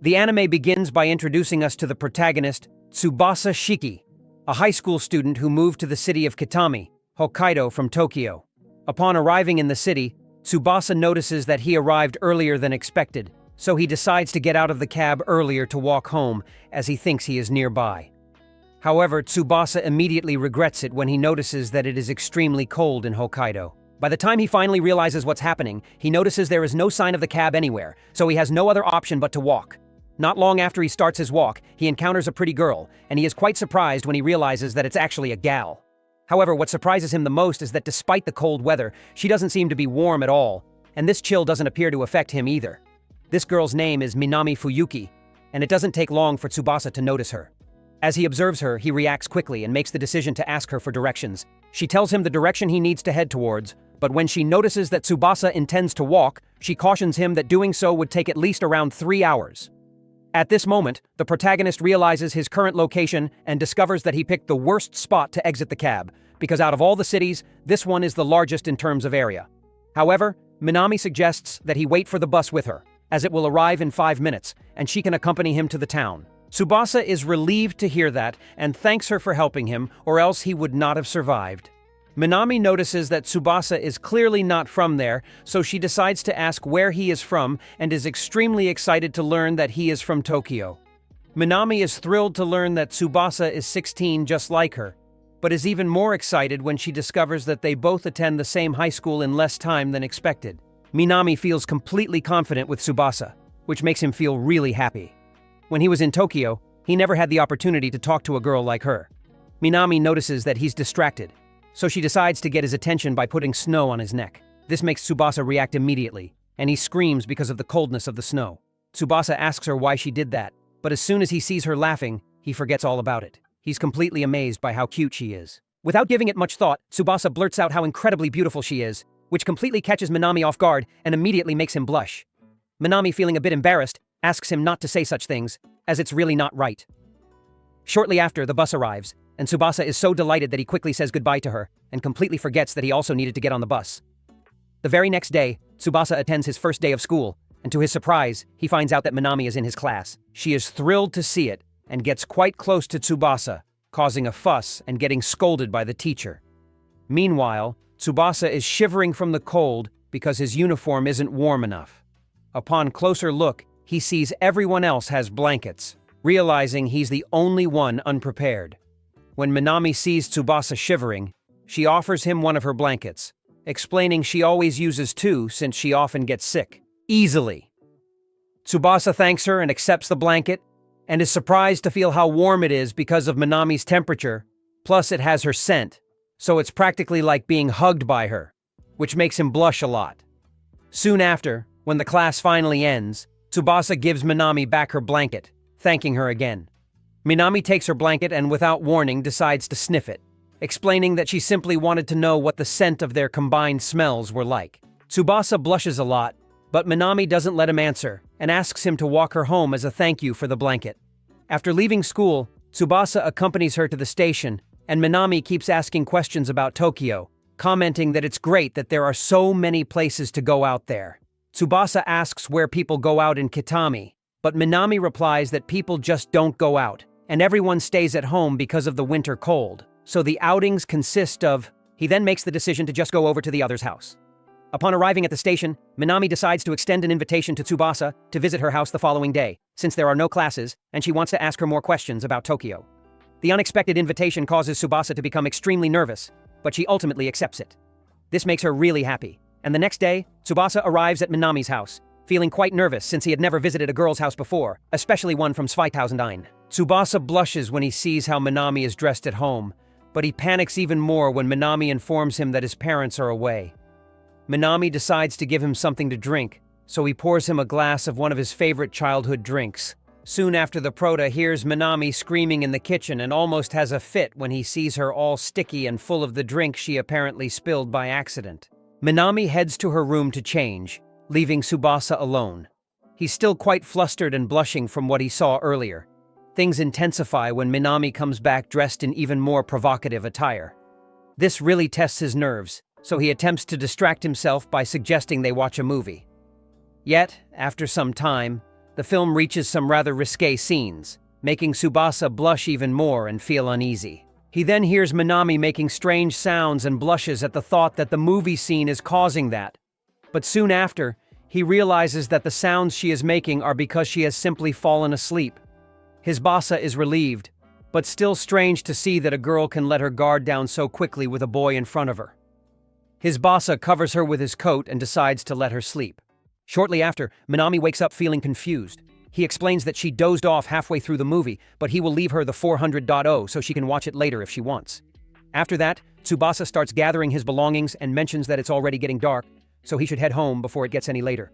The anime begins by introducing us to the protagonist, Tsubasa Shiki, a high school student who moved to the city of Kitami, Hokkaido from Tokyo. Upon arriving in the city, Tsubasa notices that he arrived earlier than expected, so he decides to get out of the cab earlier to walk home, as he thinks he is nearby. However, Tsubasa immediately regrets it when he notices that it is extremely cold in Hokkaido. By the time he finally realizes what's happening, he notices there is no sign of the cab anywhere, so he has no other option but to walk. Not long after he starts his walk, he encounters a pretty girl, and he is quite surprised when he realizes that it's actually a gal. However, what surprises him the most is that despite the cold weather, she doesn't seem to be warm at all, and this chill doesn't appear to affect him either. This girl's name is Minami Fuyuki, and it doesn't take long for Tsubasa to notice her. As he observes her, he reacts quickly and makes the decision to ask her for directions. She tells him the direction he needs to head towards, but when she notices that Tsubasa intends to walk, she cautions him that doing so would take at least around 3 hours. At this moment, the protagonist realizes his current location and discovers that he picked the worst spot to exit the cab, because out of all the cities, this one is the largest in terms of area. However, Minami suggests that he wait for the bus with her, as it will arrive in 5 minutes, and she can accompany him to the town. Tsubasa is relieved to hear that and thanks her for helping him, or else he would not have survived. Minami notices that Tsubasa is clearly not from there, so she decides to ask where he is from and is extremely excited to learn that he is from Tokyo. Minami is thrilled to learn that Tsubasa is 16 just like her, but is even more excited when she discovers that they both attend the same high school in less time than expected. Minami feels completely confident with Tsubasa, which makes him feel really happy. When he was in Tokyo, he never had the opportunity to talk to a girl like her. Minami notices that he's distracted, so she decides to get his attention by putting snow on his neck. This makes Tsubasa react immediately, and he screams because of the coldness of the snow. Tsubasa asks her why she did that, but as soon as he sees her laughing, he forgets all about it. He's completely amazed by how cute she is. Without giving it much thought, Tsubasa blurts out how incredibly beautiful she is, which completely catches Minami off guard and immediately makes him blush. Minami, feeling a bit embarrassed, asks him not to say such things, as it's really not right. Shortly after, the bus arrives, and Tsubasa is so delighted that he quickly says goodbye to her and completely forgets that he also needed to get on the bus. The very next day, Tsubasa attends his first day of school, and to his surprise, he finds out that Minami is in his class. She is thrilled to see it and gets quite close to Tsubasa, causing a fuss and getting scolded by the teacher. Meanwhile, Tsubasa is shivering from the cold because his uniform isn't warm enough. Upon closer look, he sees everyone else has blankets, realizing he's the only one unprepared. When Minami sees Tsubasa shivering, she offers him one of her blankets, explaining she always uses 2 since she often gets sick. Easily. Tsubasa thanks her and accepts the blanket, and is surprised to feel how warm it is because of Minami's temperature, plus it has her scent, so it's practically like being hugged by her, which makes him blush a lot. Soon after, when the class finally ends, Tsubasa gives Minami back her blanket, thanking her again. Minami takes her blanket and without warning decides to sniff it, explaining that she simply wanted to know what the scent of their combined smells were like. Tsubasa blushes a lot, but Minami doesn't let him answer and asks him to walk her home as a thank you for the blanket. After leaving school, Tsubasa accompanies her to the station, and Minami keeps asking questions about Tokyo, commenting that it's great that there are so many places to go out there. Tsubasa asks where people go out in Kitami, but Minami replies that people just don't go out, and everyone stays at home because of the winter cold, so the outings consist of... He then makes the decision to just go over to the other's house. Upon arriving at the station, Minami decides to extend an invitation to Tsubasa to visit her house the following day, since there are no classes, and she wants to ask her more questions about Tokyo. The unexpected invitation causes Tsubasa to become extremely nervous, but she ultimately accepts it. This makes her really happy, and the next day, Tsubasa arrives at Minami's house, feeling quite nervous since he had never visited a girl's house before, especially one from Savoie. Tsubasa blushes when he sees how Minami is dressed at home, but he panics even more when Minami informs him that his parents are away. Minami decides to give him something to drink, so he pours him a glass of one of his favorite childhood drinks. Soon after, the prota hears Minami screaming in the kitchen and almost has a fit when he sees her all sticky and full of the drink she apparently spilled by accident. Minami heads to her room to change, leaving Tsubasa alone. He's still quite flustered and blushing from what he saw earlier. Things intensify when Minami comes back dressed in even more provocative attire. This really tests his nerves, so he attempts to distract himself by suggesting they watch a movie. Yet, after some time, the film reaches some rather risque scenes, making Tsubasa blush even more and feel uneasy. He then hears Minami making strange sounds and blushes at the thought that the movie scene is causing that. But soon after, he realizes that the sounds she is making are because she has simply fallen asleep. His Basa is relieved, but still strange to see that a girl can let her guard down so quickly with a boy in front of her. His Basa covers her with his coat and decides to let her sleep. Shortly after, Minami wakes up feeling confused. He explains that she dozed off halfway through the movie, but he will leave her the 400.0 so she can watch it later if she wants. After that, Tsubasa starts gathering his belongings and mentions that it's already getting dark, so he should head home before it gets any later.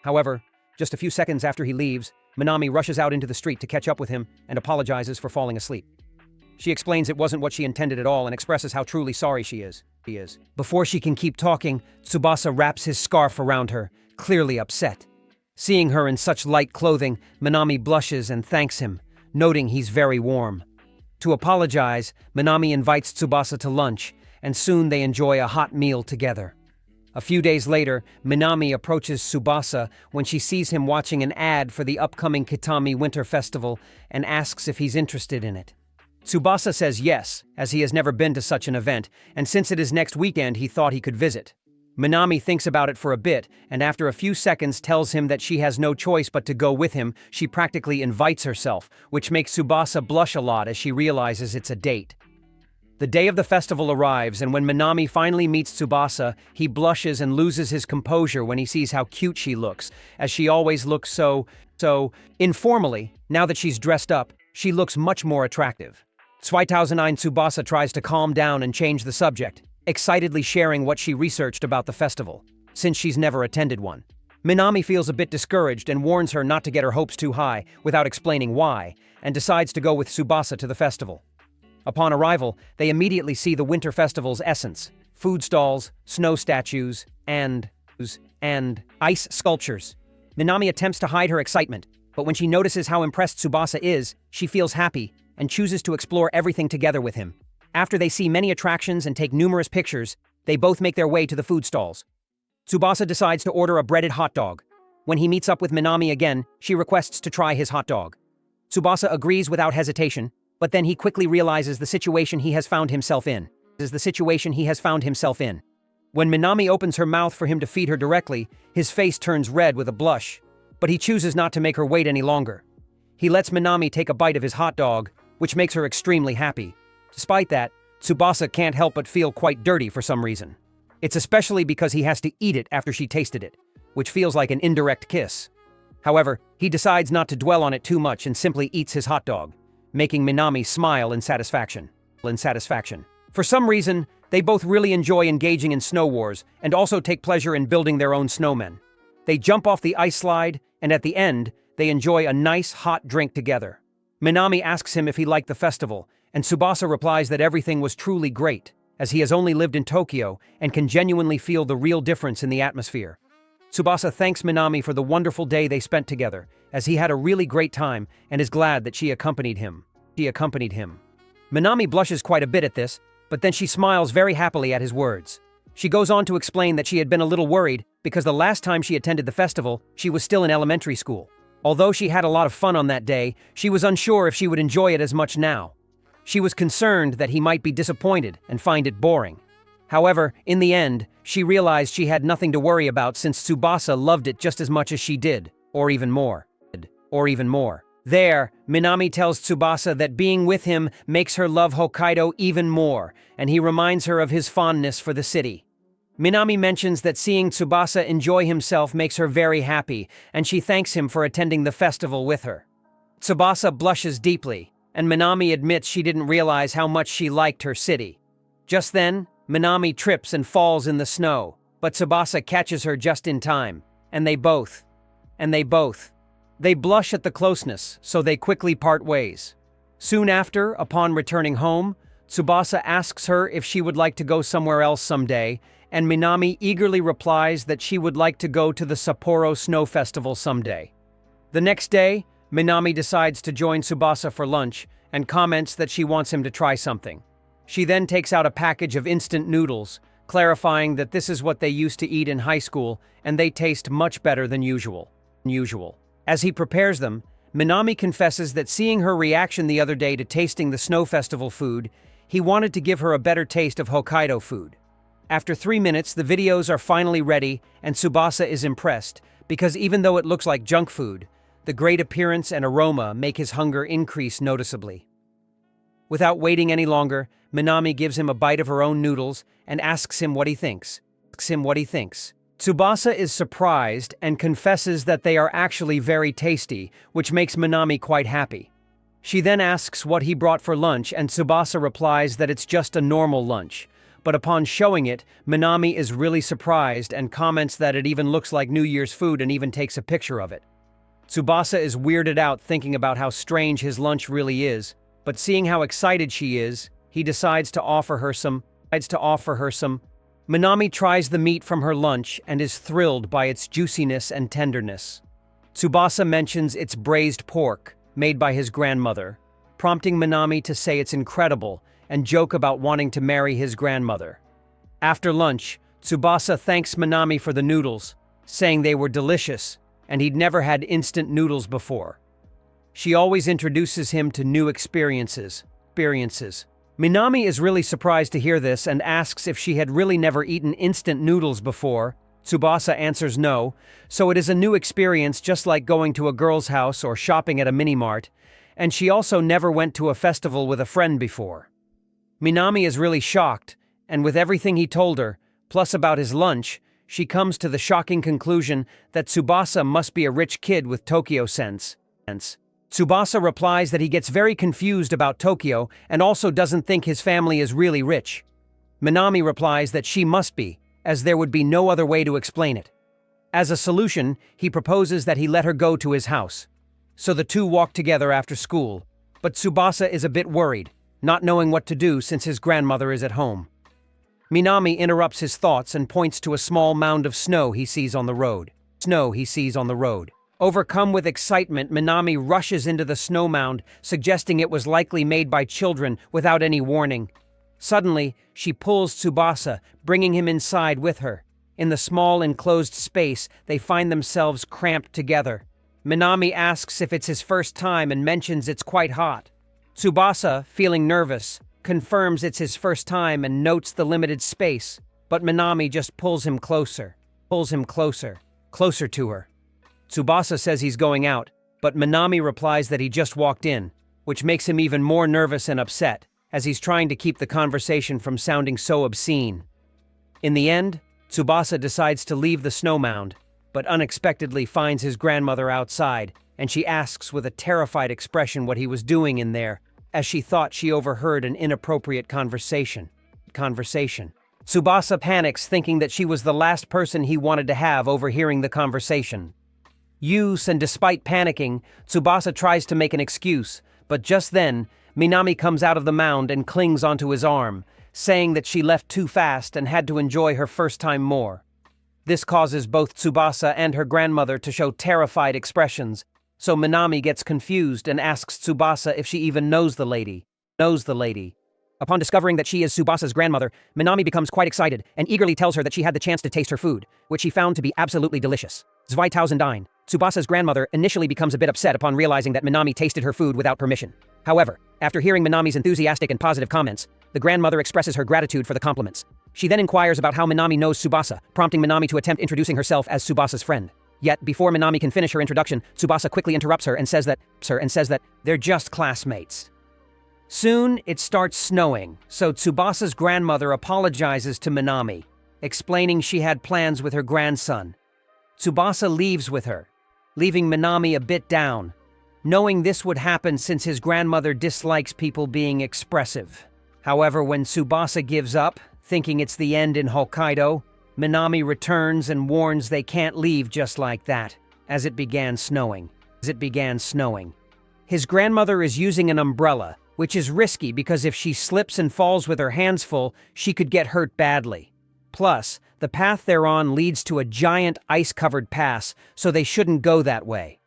However, just a few seconds after he leaves, Minami rushes out into the street to catch up with him and apologizes for falling asleep. She explains it wasn't what she intended at all and expresses how truly sorry she is. Before she can keep talking, Tsubasa wraps his scarf around her, clearly upset. Seeing her in such light clothing, Minami blushes and thanks him, noting he's very warm. To apologize, Minami invites Tsubasa to lunch, and soon they enjoy a hot meal together. A few days later, Minami approaches Tsubasa when she sees him watching an ad for the upcoming Kitami Winter Festival and asks if he's interested in it. Tsubasa says yes, as he has never been to such an event, and since it is next weekend he thought he could visit. Minami thinks about it for a bit, and after a few seconds tells him that she has no choice but to go with him. She practically invites herself, which makes Tsubasa blush a lot as she realizes it's a date. The day of the festival arrives, and when Minami finally meets Tsubasa, he blushes and loses his composure when he sees how cute she looks, as she always looks so informally. Now that she's dressed up, she looks much more attractive. 2009 Tsubasa tries to calm down and change the subject, excitedly sharing what she researched about the festival, since she's never attended one. Minami feels a bit discouraged and warns her not to get her hopes too high without explaining why, and decides to go with Tsubasa to the festival. Upon arrival, they immediately see the winter festival's essence: food stalls, snow statues, and ice sculptures. Minami attempts to hide her excitement, but when she notices how impressed Tsubasa is, she feels happy and chooses to explore everything together with him. After they see many attractions and take numerous pictures, they both make their way to the food stalls. Tsubasa decides to order a breaded hot dog. When he meets up with Minami again, she requests to try his hot dog. Tsubasa agrees without hesitation, but then he quickly realizes the situation he has found himself in. When Minami opens her mouth for him to feed her directly, his face turns red with a blush, but he chooses not to make her wait any longer. He lets Minami take a bite of his hot dog, which makes her extremely happy. Despite that, Tsubasa can't help but feel quite dirty for some reason. It's especially because he has to eat it after she tasted it, which feels like an indirect kiss. However, he decides not to dwell on it too much and simply eats his hot dog, making Minami smile in satisfaction. For some reason, they both really enjoy engaging in snow wars and also take pleasure in building their own snowmen. They jump off the ice slide, and at the end, they enjoy a nice hot drink together. Minami asks him if he liked the festival, and Tsubasa replies that everything was truly great, as he has only lived in Tokyo and can genuinely feel the real difference in the atmosphere. Tsubasa thanks Minami for the wonderful day they spent together, as he had a really great time and is glad that she accompanied him. Minami blushes quite a bit at this, but then she smiles very happily at his words. She goes on to explain that she had been a little worried because the last time she attended the festival, she was still in elementary school. Although she had a lot of fun on that day, she was unsure if she would enjoy it as much now. She was concerned that he might be disappointed and find it boring. However, in the end, she realized she had nothing to worry about since Tsubasa loved it just as much as she did, or even more. There, Minami tells Tsubasa that being with him makes her love Hokkaido even more, and he reminds her of his fondness for the city. Minami mentions that seeing Tsubasa enjoy himself makes her very happy, and she thanks him for attending the festival with her. Tsubasa blushes deeply, and Minami admits she didn't realize how much she liked her city. Just then, Minami trips and falls in the snow, but Tsubasa catches her just in time, and they both. They blush at the closeness, so they quickly part ways. Soon after, upon returning home, Tsubasa asks her if she would like to go somewhere else someday, and Minami eagerly replies that she would like to go to the Sapporo Snow Festival someday. The next day, Minami decides to join Tsubasa for lunch and comments that she wants him to try something. She then takes out a package of instant noodles, clarifying that this is what they used to eat in high school and they taste much better than usual. As he prepares them, Minami confesses that seeing her reaction the other day to tasting the Snow Festival food, he wanted to give her a better taste of Hokkaido food. After 3 minutes, the videos are finally ready, and Tsubasa is impressed, because even though it looks like junk food, the great appearance and aroma make his hunger increase noticeably. Without waiting any longer, Minami gives him a bite of her own noodles and asks him what he thinks. Tsubasa is surprised and confesses that they are actually very tasty, which makes Minami quite happy. She then asks what he brought for lunch, and Tsubasa replies that it's just a normal lunch. But upon showing it, Minami is really surprised and comments that it even looks like New Year's food and even takes a picture of it. Tsubasa is weirded out thinking about how strange his lunch really is, but seeing how excited she is, he decides to offer her some. Minami tries the meat from her lunch and is thrilled by its juiciness and tenderness. Tsubasa mentions it's braised pork, made by his grandmother, prompting Minami to say it's incredible and joke about wanting to marry his grandmother. After lunch, Tsubasa thanks Minami for the noodles, saying they were delicious and he'd never had instant noodles before. She always introduces him to new experiences. Minami is really surprised to hear this and asks if she had really never eaten instant noodles before. Tsubasa answers no, so it is a new experience just like going to a girl's house or shopping at a mini-mart, and she also never went to a festival with a friend before. Minami is really shocked, and with everything he told her, plus about his lunch, she comes to the shocking conclusion that Tsubasa must be a rich kid with Tokyo sense. Tsubasa replies that he gets very confused about Tokyo and also doesn't think his family is really rich. Minami replies that she must be, as there would be no other way to explain it. As a solution, he proposes that he let her go to his house. So the two walk together after school, but Tsubasa is a bit worried, not knowing what to do since his grandmother is at home. Minami interrupts his thoughts and points to a small mound of snow he sees on the road. Overcome with excitement, Minami rushes into the snow mound, suggesting it was likely made by children without any warning. Suddenly, she pulls Tsubasa, bringing him inside with her. In the small enclosed space, they find themselves cramped together. Minami asks if it's his first time and mentions it's quite hot. Tsubasa, feeling nervous, confirms it's his first time and notes the limited space, but Minami just pulls him closer to her. Tsubasa says he's going out, but Minami replies that he just walked in, which makes him even more nervous and upset, as he's trying to keep the conversation from sounding so obscene. In the end, Tsubasa decides to leave the snow mound, but unexpectedly finds his grandmother outside, and she asks with a terrified expression what he was doing in there, as she thought she overheard an inappropriate conversation. Tsubasa panics, thinking that she was the last person he wanted to have overhearing the conversation. And despite panicking, Tsubasa tries to make an excuse, but just then, Minami comes out of the mound and clings onto his arm, saying that she left too fast and had to enjoy her first time more. This causes both Tsubasa and her grandmother to show terrified expressions, so Minami gets confused and asks Tsubasa if she even knows the lady. Upon discovering that she is Tsubasa's grandmother, Minami becomes quite excited and eagerly tells her that she had the chance to taste her food, which she found to be absolutely delicious. 2009. Tsubasa's grandmother initially becomes a bit upset upon realizing that Minami tasted her food without permission. However, after hearing Minami's enthusiastic and positive comments, the grandmother expresses her gratitude for the compliments. She then inquires about how Minami knows Tsubasa, prompting Minami to attempt introducing herself as Tsubasa's friend. Yet, before Minami can finish her introduction, Tsubasa quickly interrupts her and says that they're just classmates. Soon, it starts snowing, so Tsubasa's grandmother apologizes to Minami, explaining she had plans with her grandson. Tsubasa leaves with her, leaving Minami a bit down, knowing this would happen since his grandmother dislikes people being expressive. However, when Tsubasa gives up, thinking it's the end in Hokkaido, Minami returns and warns they can't leave just like that, as it began snowing. His grandmother is using an umbrella, which is risky because if she slips and falls with her hands full, she could get hurt badly. Plus, the path they're on leads to a giant ice-covered pass, so they shouldn't go that way.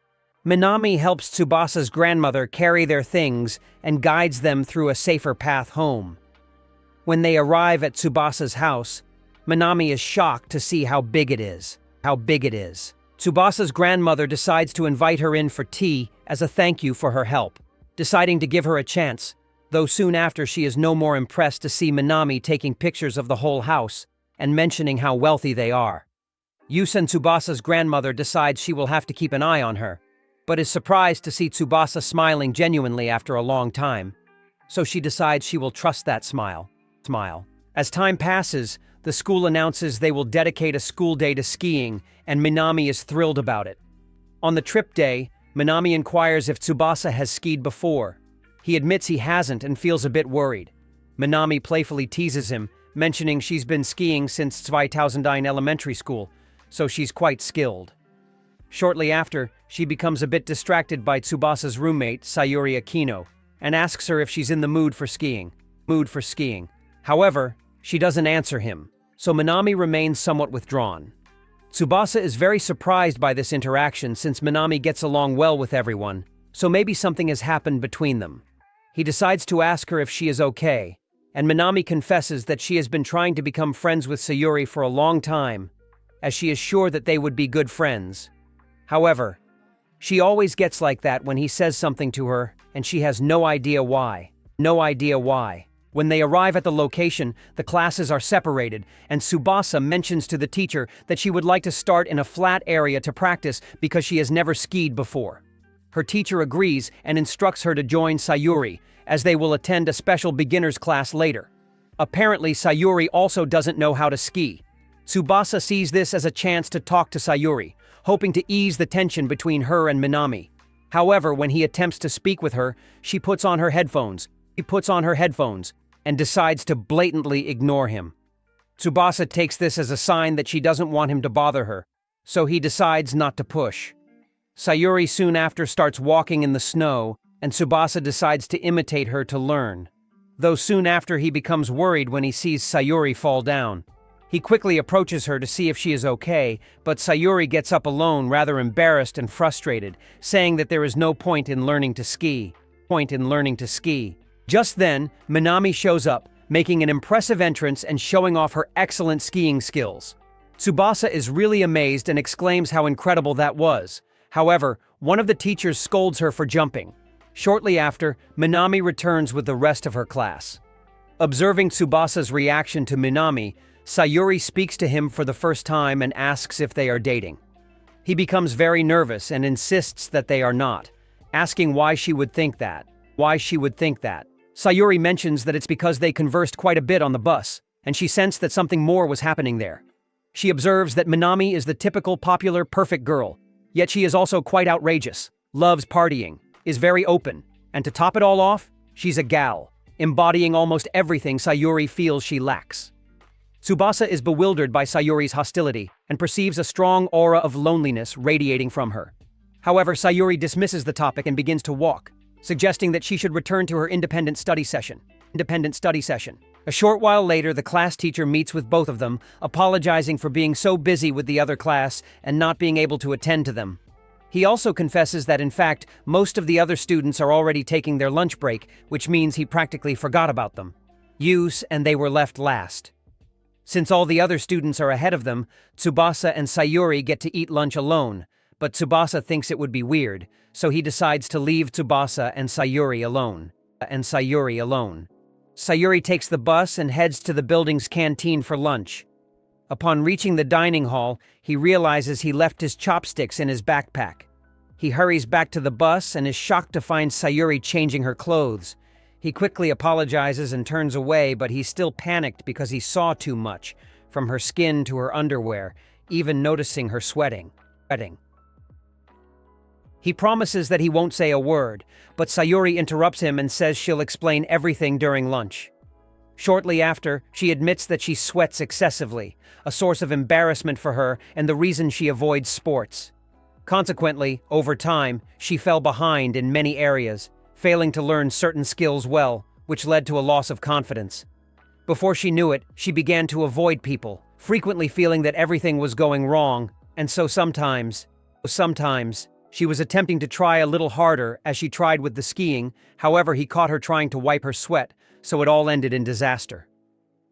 Minami helps Tsubasa's grandmother carry their things and guides them through a safer path home. When they arrive at Tsubasa's house, Minami is shocked to see how big it is. Tsubasa's grandmother decides to invite her in for tea as a thank you for her help, deciding to give her a chance, though soon after she is no more impressed to see Minami taking pictures of the whole house and mentioning how wealthy they are. Yusen, Tsubasa's grandmother, decides she will have to keep an eye on her, but is surprised to see Tsubasa smiling genuinely after a long time, so she decides she will trust that smile. As time passes, the school announces they will dedicate a school day to skiing, and Minami is thrilled about it. On the trip day, Minami inquires if Tsubasa has skied before. He admits he hasn't and feels a bit worried. Minami playfully teases him, mentioning she's been skiing since 2009 elementary school, so she's quite skilled. Shortly after, she becomes a bit distracted by Tsubasa's roommate, Sayuri Akino, and asks her if she's in the mood for skiing. However, she doesn't answer him, so Minami remains somewhat withdrawn. Tsubasa is very surprised by this interaction since Minami gets along well with everyone, so maybe something has happened between them. He decides to ask her if she is okay, and Minami confesses that she has been trying to become friends with Sayuri for a long time, as she is sure that they would be good friends. However, she always gets like that when he says something to her, and she has no idea why. When they arrive at the location, the classes are separated, and Tsubasa mentions to the teacher that she would like to start in a flat area to practice because she has never skied before. Her teacher agrees and instructs her to join Sayuri, as they will attend a special beginner's class later. Apparently, Sayuri also doesn't know how to ski. Tsubasa sees this as a chance to talk to Sayuri, hoping to ease the tension between her and Minami. However, when he attempts to speak with her, she puts on her headphones and decides to blatantly ignore him. Tsubasa takes this as a sign that she doesn't want him to bother her, so he decides not to push. Sayuri soon after starts walking in the snow, and Tsubasa decides to imitate her to learn. Though soon after he becomes worried when he sees Sayuri fall down. He quickly approaches her to see if she is okay, but Sayuri gets up alone, rather embarrassed and frustrated, saying that there is no point in learning to ski. Just then, Minami shows up, making an impressive entrance and showing off her excellent skiing skills. Tsubasa is really amazed and exclaims how incredible that was. However, one of the teachers scolds her for jumping. Shortly after, Minami returns with the rest of her class. Observing Tsubasa's reaction to Minami, Sayuri speaks to him for the first time and asks if they are dating. He becomes very nervous and insists that they are not, asking why she would think that. Sayuri mentions that it's because they conversed quite a bit on the bus, and she sensed that something more was happening there. She observes that Minami is the typical popular perfect girl, yet she is also quite outrageous, loves partying, is very open, and to top it all off, she's a gal, embodying almost everything Sayuri feels she lacks. Tsubasa is bewildered by Sayuri's hostility and perceives a strong aura of loneliness radiating from her. However, Sayuri dismisses the topic and begins to walk, suggesting that she should return to her independent study session. A short while later, the class teacher meets with both of them, apologizing for being so busy with the other class and not being able to attend to them. He also confesses that in fact, most of the other students are already taking their lunch break, which means he practically forgot about them. And they were left last. Since all the other students are ahead of them, Tsubasa and Sayuri get to eat lunch alone, but Tsubasa thinks it would be weird, so he decides to leave Tsubasa and Sayuri alone. Sayuri takes the bus and heads to the building's canteen for lunch. Upon reaching the dining hall, he realizes he left his chopsticks in his backpack. He hurries back to the bus and is shocked to find Sayuri changing her clothes. He quickly apologizes and turns away, but he's still panicked because he saw too much, from her skin to her underwear, even noticing her sweating. He promises that he won't say a word, but Sayuri interrupts him and says she'll explain everything during lunch. Shortly after, she admits that she sweats excessively, a source of embarrassment for her and the reason she avoids sports. Consequently, over time, she fell behind in many areas, failing to learn certain skills well, which led to a loss of confidence. Before she knew it, she began to avoid people, frequently feeling that everything was going wrong, and so sometimes, she was attempting to try a little harder as she tried with the skiing. However, he caught her trying to wipe her sweat, so it all ended in disaster.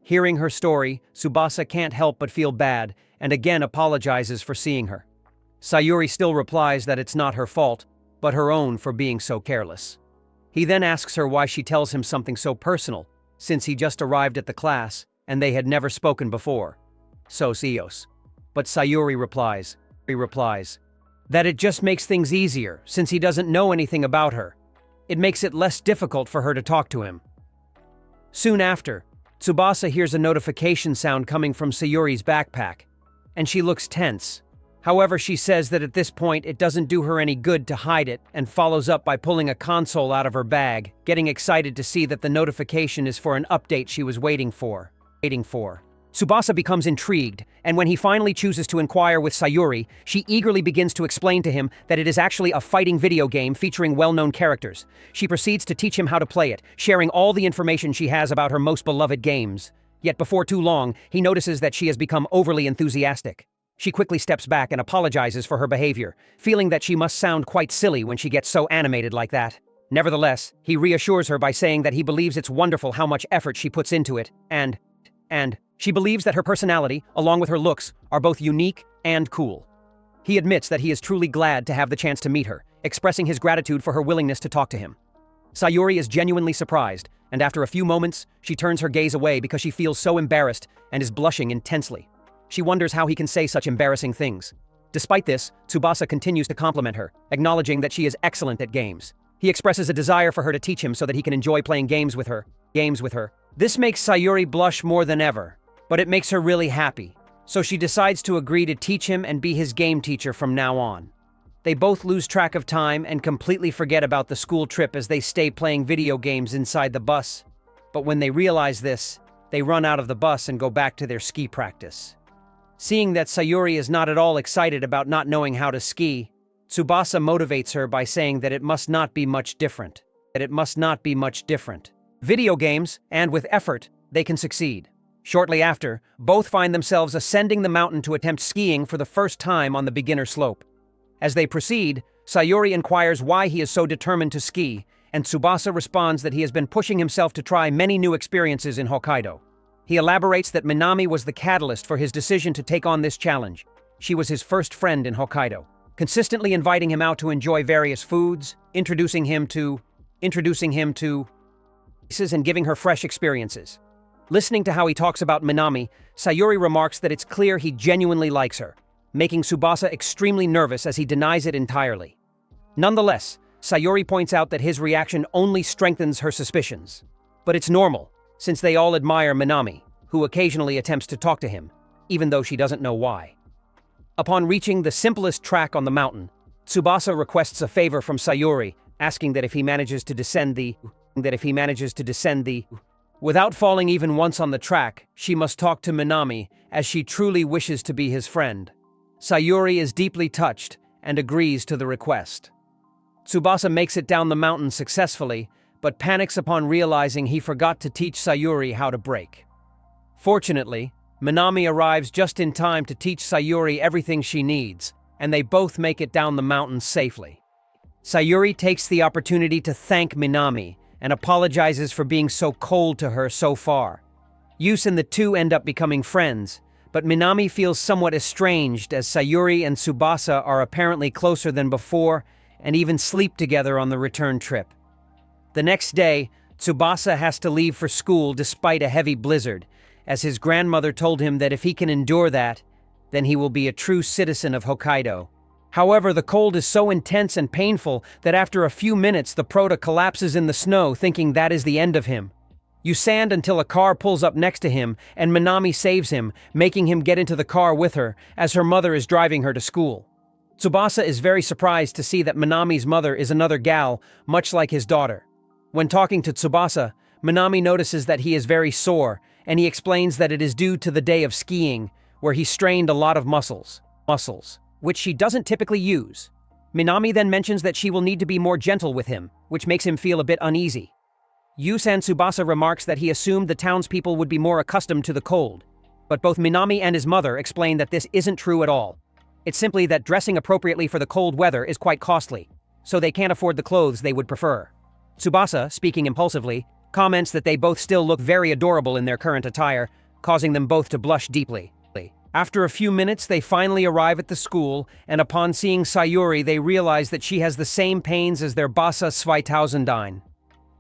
Hearing her story, Tsubasa can't help but feel bad, and again apologizes for seeing her. Sayuri still replies that it's not her fault, but her own for being so careless. He then asks her why she tells him something so personal, since he just arrived at the class and they had never spoken before. Ios. But Sayuri replies that it just makes things easier since he doesn't know anything about her. It makes it less difficult for her to talk to him. Soon after, Tsubasa hears a notification sound coming from Sayuri's backpack, and she looks tense. However, she says that at this point it doesn't do her any good to hide it and follows up by pulling a console out of her bag, getting excited to see that the notification is for an update she was waiting for. Tsubasa becomes intrigued, and when he finally chooses to inquire with Sayuri, she eagerly begins to explain to him that it is actually a fighting video game featuring well-known characters. She proceeds to teach him how to play it, sharing all the information she has about her most beloved games. Yet before too long, he notices that she has become overly enthusiastic. She quickly steps back and apologizes for her behavior, feeling that she must sound quite silly when she gets so animated like that. Nevertheless, he reassures her by saying that he believes it's wonderful how much effort she puts into it, and she believes that her personality, along with her looks, are both unique and cool. He admits that he is truly glad to have the chance to meet her, expressing his gratitude for her willingness to talk to him. Sayuri is genuinely surprised, and after a few moments, she turns her gaze away because she feels so embarrassed and is blushing intensely. She wonders how he can say such embarrassing things. Despite this, Tsubasa continues to compliment her, acknowledging that she is excellent at games. He expresses a desire for her to teach him so that he can enjoy playing games with her. This makes Sayuri blush more than ever, but it makes her really happy, so she decides to agree to teach him and be his game teacher from now on. They both lose track of time and completely forget about the school trip as they stay playing video games inside the bus. But when they realize this, they run out of the bus and go back to their ski practice. Seeing that Sayuri is not at all excited about not knowing how to ski, Tsubasa motivates her by saying that it must not be much different. Video games, and with effort, they can succeed. Shortly after, both find themselves ascending the mountain to attempt skiing for the first time on the beginner slope. As they proceed, Sayuri inquires why he is so determined to ski, and Tsubasa responds that he has been pushing himself to try many new experiences in Hokkaido. He elaborates that Minami was the catalyst for his decision to take on this challenge. She was his first friend in Hokkaido, consistently inviting him out to enjoy various foods, introducing him to places and giving her fresh experiences. Listening to how he talks about Minami, Sayuri remarks that it's clear he genuinely likes her, making Tsubasa extremely nervous as he denies it entirely. Nonetheless, Sayuri points out that his reaction only strengthens her suspicions. But it's normal, since they all admire Minami, who occasionally attempts to talk to him, even though she doesn't know why. Upon reaching the simplest track on the mountain, Tsubasa requests a favor from Sayuri, asking that if he manages to descend the without falling even once on the track, she must talk to Minami, as she truly wishes to be his friend. Sayuri is deeply touched and agrees to the request. Tsubasa makes it down the mountain successfully, but panics upon realizing he forgot to teach Sayuri how to brake. Fortunately, Minami arrives just in time to teach Sayuri everything she needs, and they both make it down the mountain safely. Sayuri takes the opportunity to thank Minami and apologizes for being so cold to her so far. Yus and the two end up becoming friends, but Minami feels somewhat estranged as Sayuri and Tsubasa are apparently closer than before and even sleep together on the return trip. The next day, Tsubasa has to leave for school despite a heavy blizzard, as his grandmother told him that if he can endure that, then he will be a true citizen of Hokkaido. However, the cold is so intense and painful that after a few minutes the Prota collapses in the snow, thinking that is the end of him. You stand until a car pulls up next to him and Minami saves him, making him get into the car with her as her mother is driving her to school. Tsubasa is very surprised to see that Minami's mother is another gal, much like his daughter. When talking to Tsubasa, Minami notices that he is very sore, and he explains that it is due to the day of skiing, where he strained a lot of muscles, which she doesn't typically use. Minami then mentions that she will need to be more gentle with him, which makes him feel a bit uneasy. Yusan Tsubasa remarks that he assumed the townspeople would be more accustomed to the cold, but both Minami and his mother explain that this isn't true at all. It's simply that dressing appropriately for the cold weather is quite costly, so they can't afford the clothes they would prefer. Tsubasa, speaking impulsively, comments that they both still look very adorable in their current attire, causing them both to blush deeply. After a few minutes, they finally arrive at the school, and upon seeing Sayuri, they realize that she has the same pains as their Basa 2009.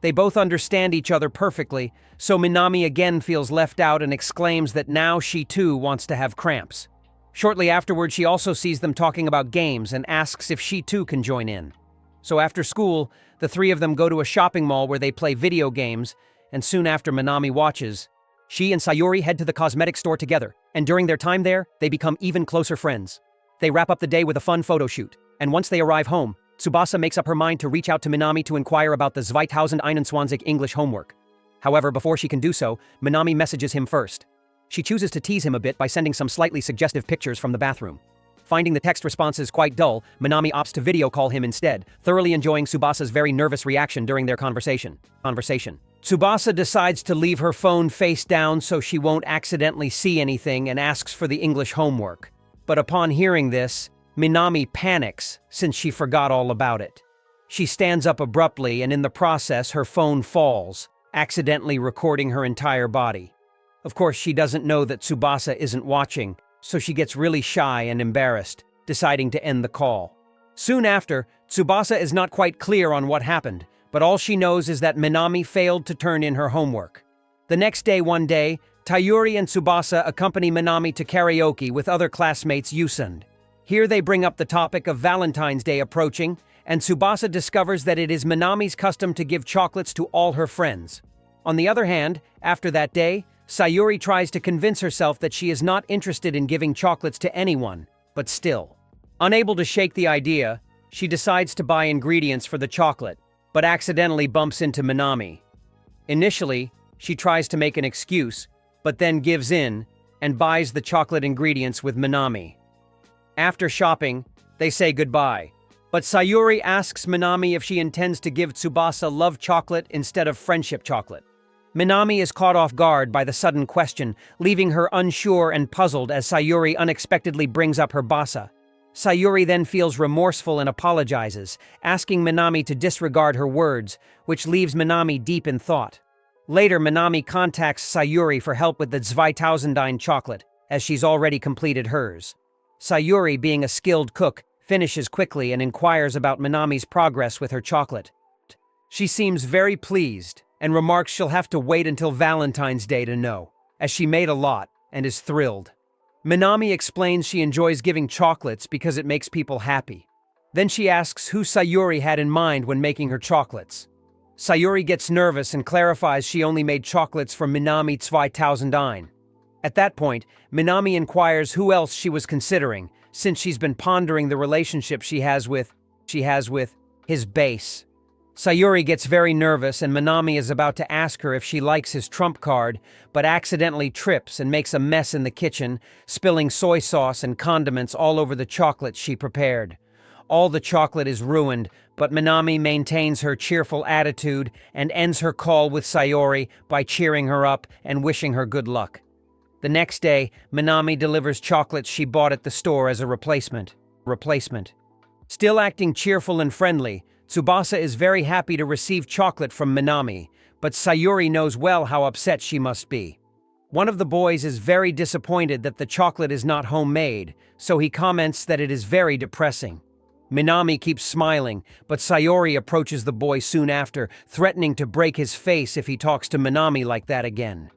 They both understand each other perfectly, so Minami again feels left out and exclaims that now she too wants to have cramps. Shortly afterward, she also sees them talking about games and asks if she too can join in. So after school, the three of them go to a shopping mall where they play video games, and soon after Minami watches, she and Sayuri head to the cosmetics store together, and during their time there, they become even closer friends. They wrap up the day with a fun photo shoot, and once they arrive home, Tsubasa makes up her mind to reach out to Minami to inquire about the 2021 English homework. However, before she can do so, Minami messages him first. She chooses to tease him a bit by sending some slightly suggestive pictures from the bathroom. Finding the text responses quite dull, Minami opts to video call him instead, thoroughly enjoying Tsubasa's very nervous reaction during their conversation. Tsubasa decides to leave her phone face down so she won't accidentally see anything and asks for the English homework. But upon hearing this, Minami panics since she forgot all about it. She stands up abruptly and in the process her phone falls, accidentally recording her entire body. Of course, she doesn't know that Tsubasa isn't watching, so she gets really shy and embarrassed, deciding to end the call. Soon after, Tsubasa is not quite clear on what happened, but all she knows is that Minami failed to turn in her homework. The next day, Tayuri and Tsubasa accompany Minami to karaoke with other classmates Yusund. Here they bring up the topic of Valentine's Day approaching, and Tsubasa discovers that it is Minami's custom to give chocolates to all her friends. On the other hand, after that day, Sayuri tries to convince herself that she is not interested in giving chocolates to anyone, but still. Unable to shake the idea, she decides to buy ingredients for the chocolate, but accidentally bumps into Minami. Initially, she tries to make an excuse, but then gives in and buys the chocolate ingredients with Minami. After shopping, they say goodbye, but Sayuri asks Minami if she intends to give Tsubasa love chocolate instead of friendship chocolate. Minami is caught off guard by the sudden question, leaving her unsure and puzzled as Sayuri unexpectedly brings up her basa. Sayuri then feels remorseful and apologizes, asking Minami to disregard her words, which leaves Minami deep in thought. Later, Minami contacts Sayuri for help with the 2009 chocolate, as she's already completed hers. Sayuri, being a skilled cook, finishes quickly and inquires about Minami's progress with her chocolate. She seems very pleased, and remarks she'll have to wait until Valentine's Day to know, as she made a lot and is thrilled. Minami explains she enjoys giving chocolates because it makes people happy. Then she asks who Sayuri had in mind when making her chocolates. Sayuri gets nervous and clarifies she only made chocolates for Minami 2009. At that point, Minami inquires who else she was considering, since she's been pondering the relationship she has with his base. Sayuri gets very nervous and Minami is about to ask her if she likes his trump card, but accidentally trips and makes a mess in the kitchen, spilling soy sauce and condiments all over the chocolate she prepared. All the chocolate is ruined, but Minami maintains her cheerful attitude and ends her call with Sayuri by cheering her up and wishing her good luck. The next day, Minami delivers chocolates she bought at the store as a replacement. Still acting cheerful and friendly, Tsubasa is very happy to receive chocolate from Minami, but Sayuri knows well how upset she must be. One of the boys is very disappointed that the chocolate is not homemade, so he comments that it is very depressing. Minami keeps smiling, but Sayuri approaches the boy soon after, threatening to break his face if he talks to Minami like that again.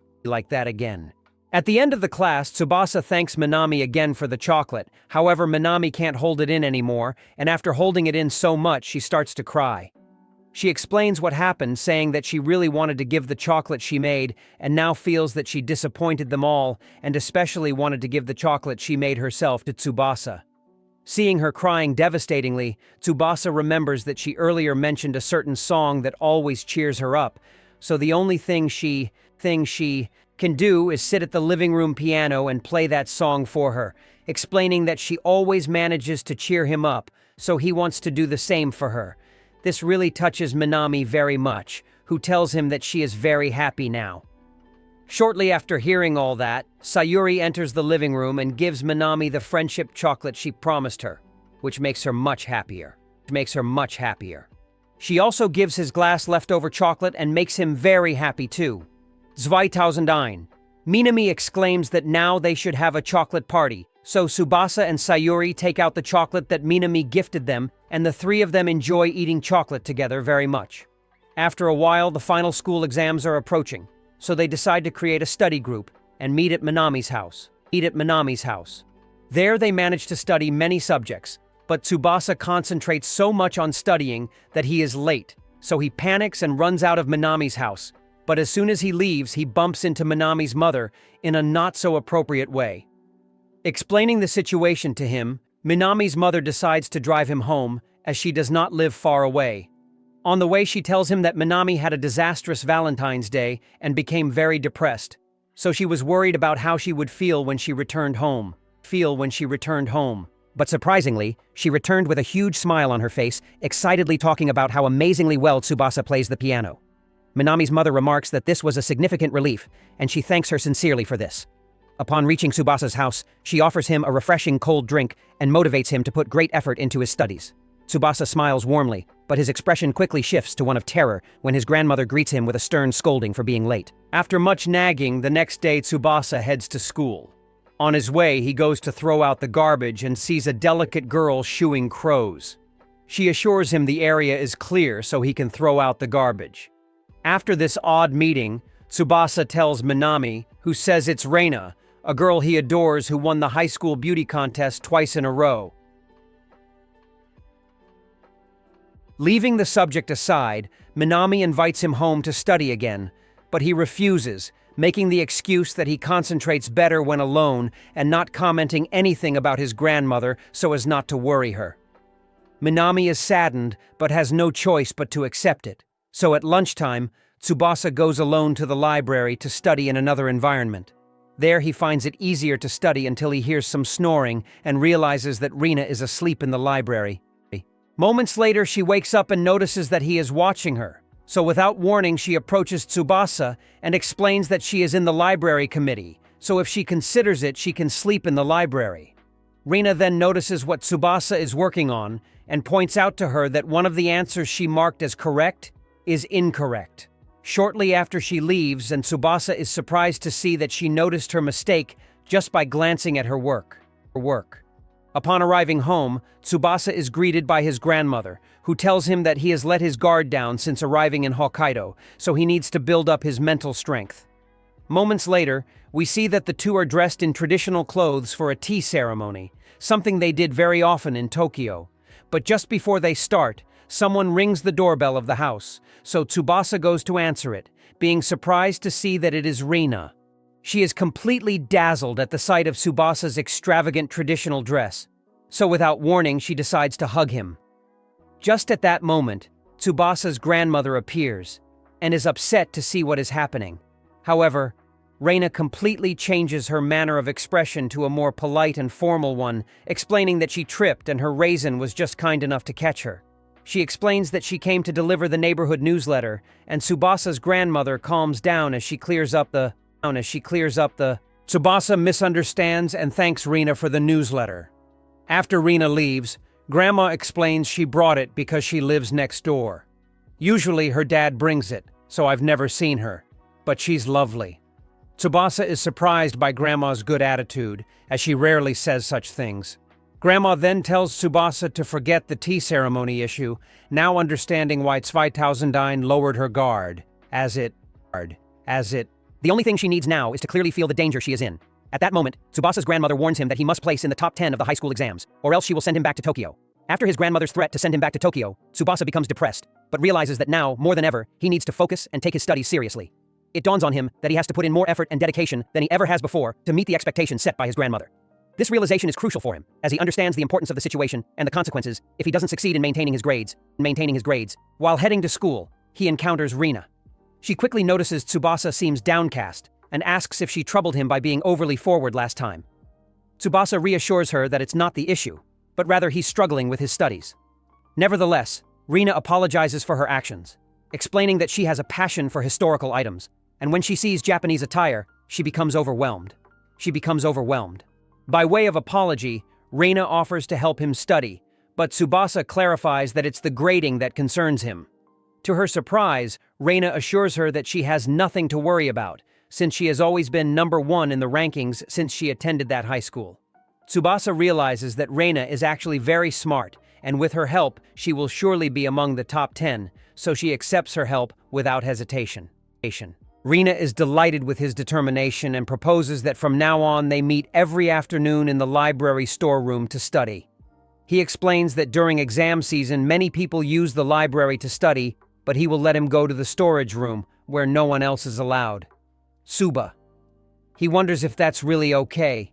At the end of the class, Tsubasa thanks Minami again for the chocolate. However, Minami can't hold it in anymore, and after holding it in so much, she starts to cry. She explains what happened, saying that she really wanted to give the chocolate she made, and now feels that she disappointed them all, and especially wanted to give the chocolate she made herself to Tsubasa. Seeing her crying devastatingly, Tsubasa remembers that she earlier mentioned a certain song that always cheers her up, so the only thing she can do is sit at the living room piano and play that song for her, explaining that she always manages to cheer him up, so he wants to do the same for her. This really touches Minami very much, who tells him that she is very happy now. Shortly after hearing all that, Sayuri enters the living room and gives Minami the friendship chocolate she promised her, which makes her much happier. She also gives his glass leftover chocolate and makes him very happy too. 2009. Minami exclaims that now they should have a chocolate party, so Tsubasa and Sayuri take out the chocolate that Minami gifted them, and the three of them enjoy eating chocolate together very much. After a while, the final school exams are approaching, so they decide to create a study group and meet at Minami's house. There they manage to study many subjects, but Tsubasa concentrates so much on studying that he is late, so he panics and runs out of Minami's house. But as soon as he leaves, he bumps into Minami's mother in a not-so-appropriate way. Explaining the situation to him, Minami's mother decides to drive him home, as she does not live far away. On the way, she tells him that Minami had a disastrous Valentine's Day and became very depressed, so she was worried about how she would feel when she returned home. But surprisingly, she returned with a huge smile on her face, excitedly talking about how amazingly well Tsubasa plays the piano. Minami's mother remarks that this was a significant relief, and she thanks her sincerely for this. Upon reaching Tsubasa's house, she offers him a refreshing cold drink and motivates him to put great effort into his studies. Tsubasa smiles warmly, but his expression quickly shifts to one of terror when his grandmother greets him with a stern scolding for being late. After much nagging, the next day Tsubasa heads to school. On his way, he goes to throw out the garbage and sees a delicate girl shooing crows. She assures him the area is clear so he can throw out the garbage. After this odd meeting, Tsubasa tells Minami, who says it's Reina, a girl he adores who won the high school beauty contest twice in a row. Leaving the subject aside, Minami invites him home to study again, but he refuses, making the excuse that he concentrates better when alone and not commenting anything about his grandmother so as not to worry her. Minami is saddened but has no choice but to accept it. So at lunchtime, Tsubasa goes alone to the library to study in another environment. There he finds it easier to study until he hears some snoring and realizes that Rina is asleep in the library. Moments later, she wakes up and notices that he is watching her. So without warning, she approaches Tsubasa and explains that she is in the library committee, so if she considers it, she can sleep in the library. Rina then notices what Tsubasa is working on and points out to her that one of the answers she marked as correct is incorrect. Shortly after she leaves, and Tsubasa is surprised to see that she noticed her mistake just by glancing at her work. Upon arriving home, Tsubasa is greeted by his grandmother, who tells him that he has let his guard down since arriving in Hokkaido, so he needs to build up his mental strength. Moments later, we see that the two are dressed in traditional clothes for a tea ceremony, something they did very often in Tokyo. But just before they start, someone rings the doorbell of the house, so Tsubasa goes to answer it, being surprised to see that it is Rina. She is completely dazzled at the sight of Tsubasa's extravagant traditional dress, so without warning she decides to hug him. Just at that moment, Tsubasa's grandmother appears, and is upset to see what is happening. However, Reina completely changes her manner of expression to a more polite and formal one, explaining that she tripped and her raisin was just kind enough to catch her. She explains that she came to deliver the neighborhood newsletter, and Tsubasa's grandmother calms down as she clears up the... Tsubasa misunderstands and thanks Rina for the newsletter. After Rina leaves, Grandma explains she brought it because she lives next door. Usually her dad brings it, so I've never seen her, but she's lovely. Tsubasa is surprised by Grandma's good attitude, as she rarely says such things. Grandma then tells Tsubasa to forget the tea ceremony issue, now understanding why 2009 lowered her guard, as it... The only thing she needs now is to clearly feel the danger she is in. At that moment, Tsubasa's grandmother warns him that he must place in the top 10 of the high school exams, or else she will send him back to Tokyo. After his grandmother's threat to send him back to Tokyo, Tsubasa becomes depressed, but realizes that now, more than ever, he needs to focus and take his studies seriously. It dawns on him that he has to put in more effort and dedication than he ever has before to meet the expectations set by his grandmother. This realization is crucial for him, as he understands the importance of the situation and the consequences if he doesn't succeed in maintaining his grades. While heading to school, he encounters Rina. She quickly notices Tsubasa seems downcast, and asks if she troubled him by being overly forward last time. Tsubasa reassures her that it's not the issue, but rather he's struggling with his studies. Nevertheless, Rina apologizes for her actions, explaining that she has a passion for historical items, and when she sees Japanese attire, she becomes overwhelmed. By way of apology, Rina offers to help him study, but Tsubasa clarifies that it's the grading that concerns him. To her surprise, Rina assures her that she has nothing to worry about, since she has always been number one in the rankings since she attended that high school. Tsubasa realizes that Reina is actually very smart, and with her help, she will surely be among the top 10, so she accepts her help without hesitation. Reina is delighted with his determination and proposes that from now on they meet every afternoon in the library storeroom to study. He explains that during exam season, many people use the library to study, but he will let him go to the storage room, where no one else is allowed. Suba. He wonders if that's really okay,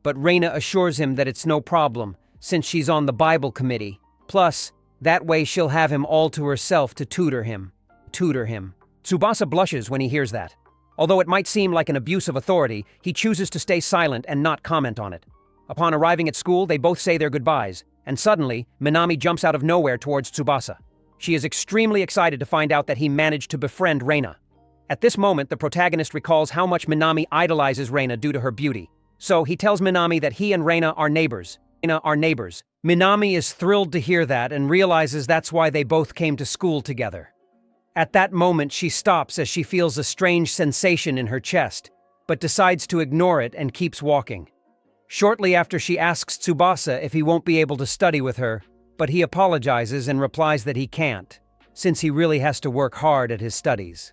but Reina assures him that it's no problem, since she's on the Bible committee. Plus, that way she'll have him all to herself to tutor him. Tsubasa blushes when he hears that. Although it might seem like an abuse of authority, he chooses to stay silent and not comment on it. Upon arriving at school, they both say their goodbyes, and suddenly, Minami jumps out of nowhere towards Tsubasa. She is extremely excited to find out that he managed to befriend Reina. At this moment, the protagonist recalls how much Minami idolizes Reina due to her beauty. So he tells Minami that he and Reina are neighbors. Minami is thrilled to hear that and realizes that's why they both came to school together. At that moment, she stops as she feels a strange sensation in her chest, but decides to ignore it and keeps walking. Shortly after, she asks Tsubasa if he won't be able to study with her, but he apologizes and replies that he can't, since he really has to work hard at his studies.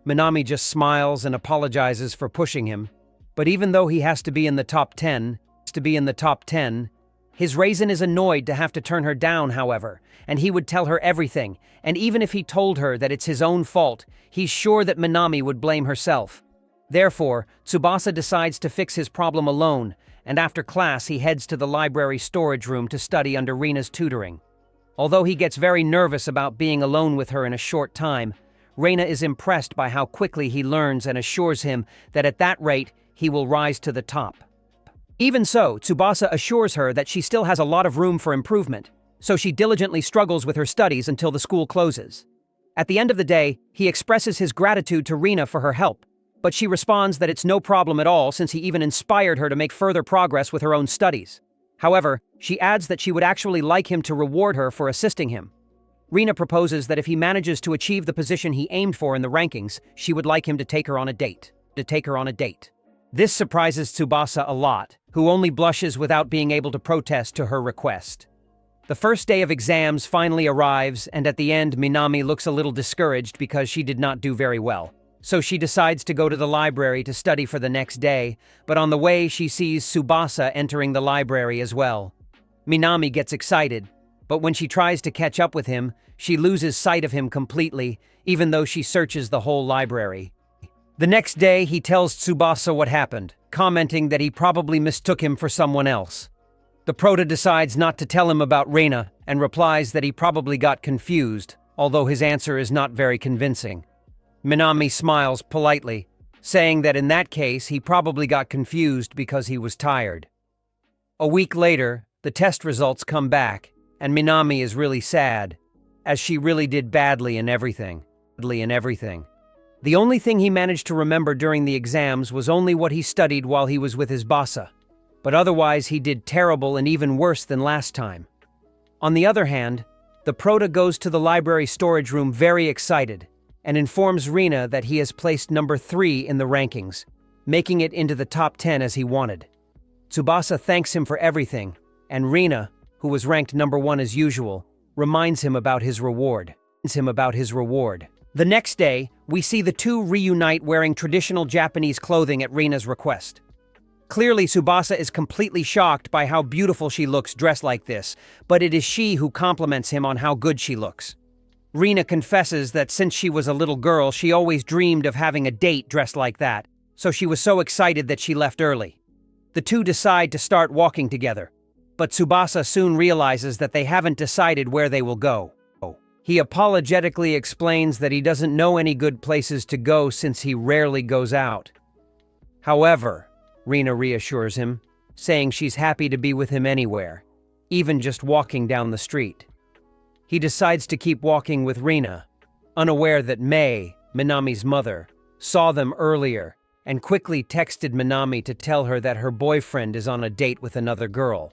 Minami just smiles and apologizes for pushing him, but even though he has to be in the top 10, his Raisin is annoyed to have to turn her down, however, and he would tell her everything, and even if he told her that it's his own fault, he's sure that Minami would blame herself. Therefore, Tsubasa decides to fix his problem alone, and after class he heads to the library storage room to study under Reina's tutoring. Although he gets very nervous about being alone with her in a short time, Reina is impressed by how quickly he learns and assures him that at that rate he will rise to the top. Even so, Tsubasa assures her that she still has a lot of room for improvement, so she diligently struggles with her studies until the school closes. At the end of the day, he expresses his gratitude to Reina for her help, but she responds that it's no problem at all since he even inspired her to make further progress with her own studies. However, she adds that she would actually like him to reward her for assisting him. Reina proposes that if he manages to achieve the position he aimed for in the rankings, she would like him to take her on a date. This surprises Tsubasa a lot, who only blushes without being able to protest to her request. The first day of exams finally arrives, and at the end, Minami looks a little discouraged because she did not do very well. So she decides to go to the library to study for the next day, but on the way she sees Tsubasa entering the library as well. Minami gets excited, but when she tries to catch up with him, she loses sight of him completely, even though she searches the whole library. The next day, he tells Tsubasa what happened, commenting that he probably mistook him for someone else. The prota decides not to tell him about Reina and replies that he probably got confused, although his answer is not very convincing. Minami smiles politely, saying that in that case he probably got confused because he was tired. A week later, the test results come back, and Minami is really sad, as she really did badly in everything. The only thing he managed to remember during the exams was only what he studied while he was with his bassa, but otherwise he did terrible and even worse than last time. On the other hand, the prota goes to the library storage room very excited and informs Reina that he has placed number 3 in the rankings, making it into the top 10 as he wanted. Tsubasa thanks him for everything, and Reina, who was ranked number 1 as usual, reminds him about his reward. The next day, we see the two reunite wearing traditional Japanese clothing at Reina's request. Clearly, Tsubasa is completely shocked by how beautiful she looks dressed like this, but it is she who compliments him on how good she looks. Reina confesses that since she was a little girl, she always dreamed of having a date dressed like that, so she was so excited that she left early. The two decide to start walking together, but Tsubasa soon realizes that they haven't decided where they will go. He apologetically explains that he doesn't know any good places to go since he rarely goes out. However, Reina reassures him, saying she's happy to be with him anywhere, even just walking down the street. He decides to keep walking with Reina, unaware that Mei, Minami's mother, saw them earlier and quickly texted Minami to tell her that her boyfriend is on a date with another girl.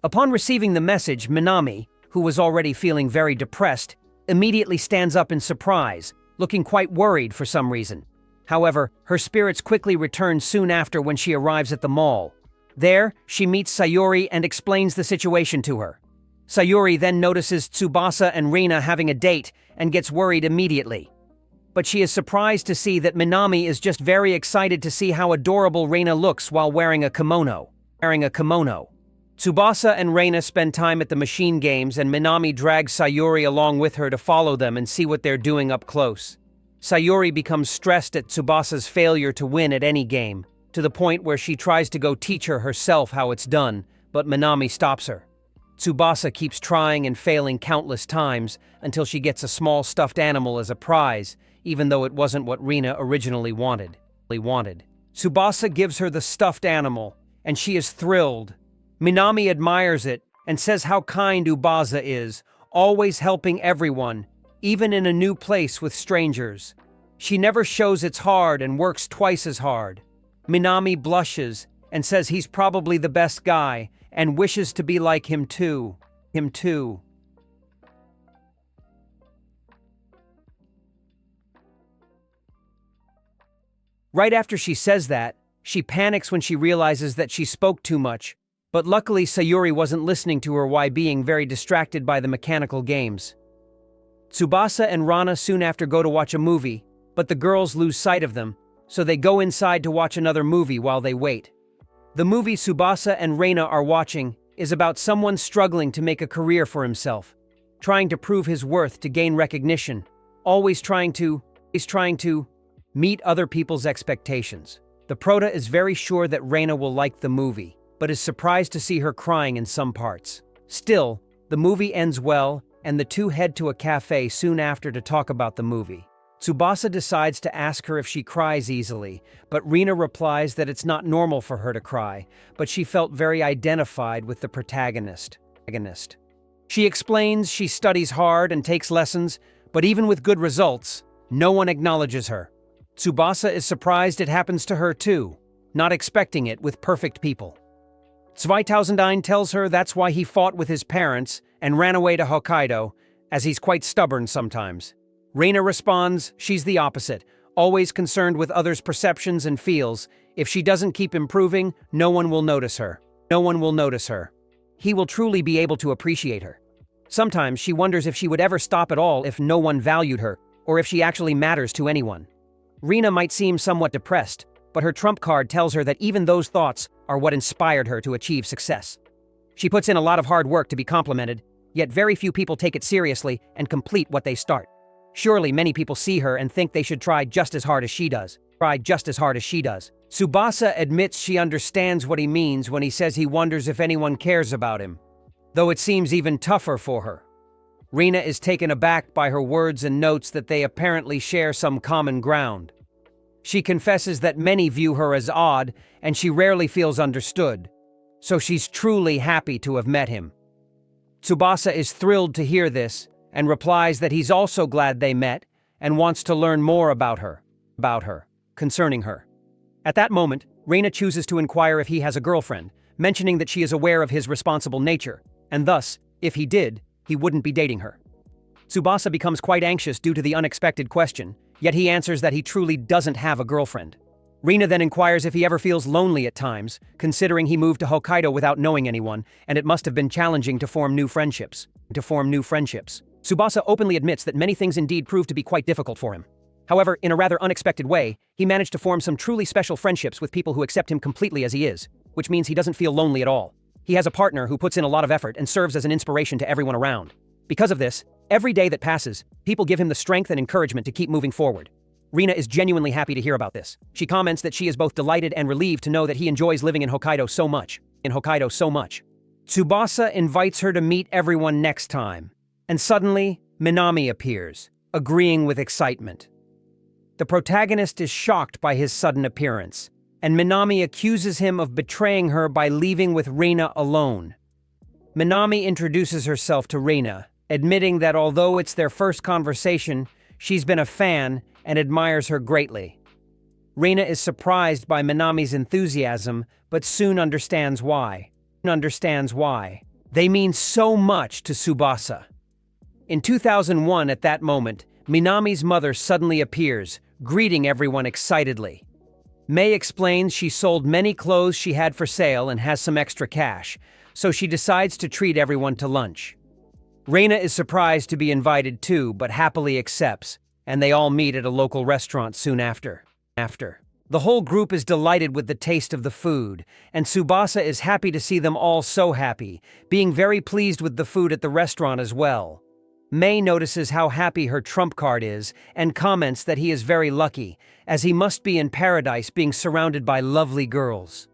Upon receiving the message, Minami, who was already feeling very depressed, immediately stands up in surprise, looking quite worried for some reason. However, her spirits quickly return soon after when she arrives at the mall. There, she meets Sayuri and explains the situation to her. Sayuri then notices Tsubasa and Rina having a date and gets worried immediately. But she is surprised to see that Minami is just very excited to see how adorable Rina looks while wearing a kimono. Tsubasa and Reina spend time at the machine games, and Minami drags Sayuri along with her to follow them and see what they're doing up close. Sayuri becomes stressed at Tsubasa's failure to win at any game, to the point where she tries to go teach her herself how it's done, but Minami stops her. Tsubasa keeps trying and failing countless times until she gets a small stuffed animal as a prize, even though it wasn't what Rina originally wanted. Tsubasa gives her the stuffed animal, and she is thrilled. Minami admires it and says how kind Tsubasa is, always helping everyone, even in a new place with strangers. She never shows it's hard and works twice as hard. Minami blushes and says he's probably the best guy and wishes to be like him too. Right after she says that, she panics when she realizes that she spoke too much, but luckily Sayuri wasn't listening to her while being very distracted by the mechanical games. Tsubasa and Rana soon after go to watch a movie, but the girls lose sight of them, so they go inside to watch another movie while they wait. The movie Tsubasa and Reina are watching is about someone struggling to make a career for himself, trying to prove his worth to gain recognition, always trying to meet other people's expectations. The prota is very sure that Reina will like the movie, but is surprised to see her crying in some parts. Still, the movie ends well, and the two head to a cafe soon after to talk about the movie. Tsubasa decides to ask her if she cries easily, but Rina replies that it's not normal for her to cry, but she felt very identified with the protagonist. She explains she studies hard and takes lessons, but even with good results, no one acknowledges her. Tsubasa is surprised it happens to her too, not expecting it with perfect people. 2009 tells her that's why he fought with his parents and ran away to Hokkaido, as he's quite stubborn sometimes. Reina responds she's the opposite, always concerned with others' perceptions and feels. If she doesn't keep improving, no one will notice her. He will truly be able to appreciate her. Sometimes she wonders if she would ever stop at all if no one valued her, or if she actually matters to anyone. Rina might seem somewhat depressed, but her trump card tells her that even those thoughts are what inspired her to achieve success. She puts in a lot of hard work to be complimented, yet very few people take it seriously and complete what they start. Surely many people see her and think they should try just as hard as she does. Tsubasa admits she understands what he means when he says he wonders if anyone cares about him, though it seems even tougher for her. Rina is taken aback by her words and notes that they apparently share some common ground. She confesses that many view her as odd and she rarely feels understood, so she's truly happy to have met him. Tsubasa is thrilled to hear this and replies that he's also glad they met and wants to learn more concerning her. At that moment, Reina chooses to inquire if he has a girlfriend, mentioning that she is aware of his responsible nature, and thus, if he did, he wouldn't be dating her. Tsubasa becomes quite anxious due to the unexpected question, yet he answers that he truly doesn't have a girlfriend. Rina then inquires if he ever feels lonely at times, considering he moved to Hokkaido without knowing anyone, and it must have been challenging to form new friendships. Tsubasa openly admits that many things indeed proved to be quite difficult for him. However, in a rather unexpected way, he managed to form some truly special friendships with people who accept him completely as he is, which means he doesn't feel lonely at all. He has a partner who puts in a lot of effort and serves as an inspiration to everyone around. Because of this, every day that passes, people give him the strength and encouragement to keep moving forward. Rina is genuinely happy to hear about this. She comments that she is both delighted and relieved to know that he enjoys living in Hokkaido so much. Tsubasa invites her to meet everyone next time, and suddenly, Minami appears, agreeing with excitement. The protagonist is shocked by his sudden appearance, and Minami accuses him of betraying her by leaving with Rina alone. Minami introduces herself to Rina, admitting that although it's their first conversation, she's been a fan and admires her greatly. Rina is surprised by Minami's enthusiasm, but soon understands why. They mean so much to Tsubasa. In 2001, at that moment, Minami's mother suddenly appears, greeting everyone excitedly. Mei explains she sold many clothes she had for sale and has some extra cash, so she decides to treat everyone to lunch. Reina is surprised to be invited too, but happily accepts, and they all meet at a local restaurant soon after. The whole group is delighted with the taste of the food, and Tsubasa is happy to see them all so happy, being very pleased with the food at the restaurant as well. Mei notices how happy her trump card is and comments that he is very lucky, as he must be in paradise being surrounded by lovely girls.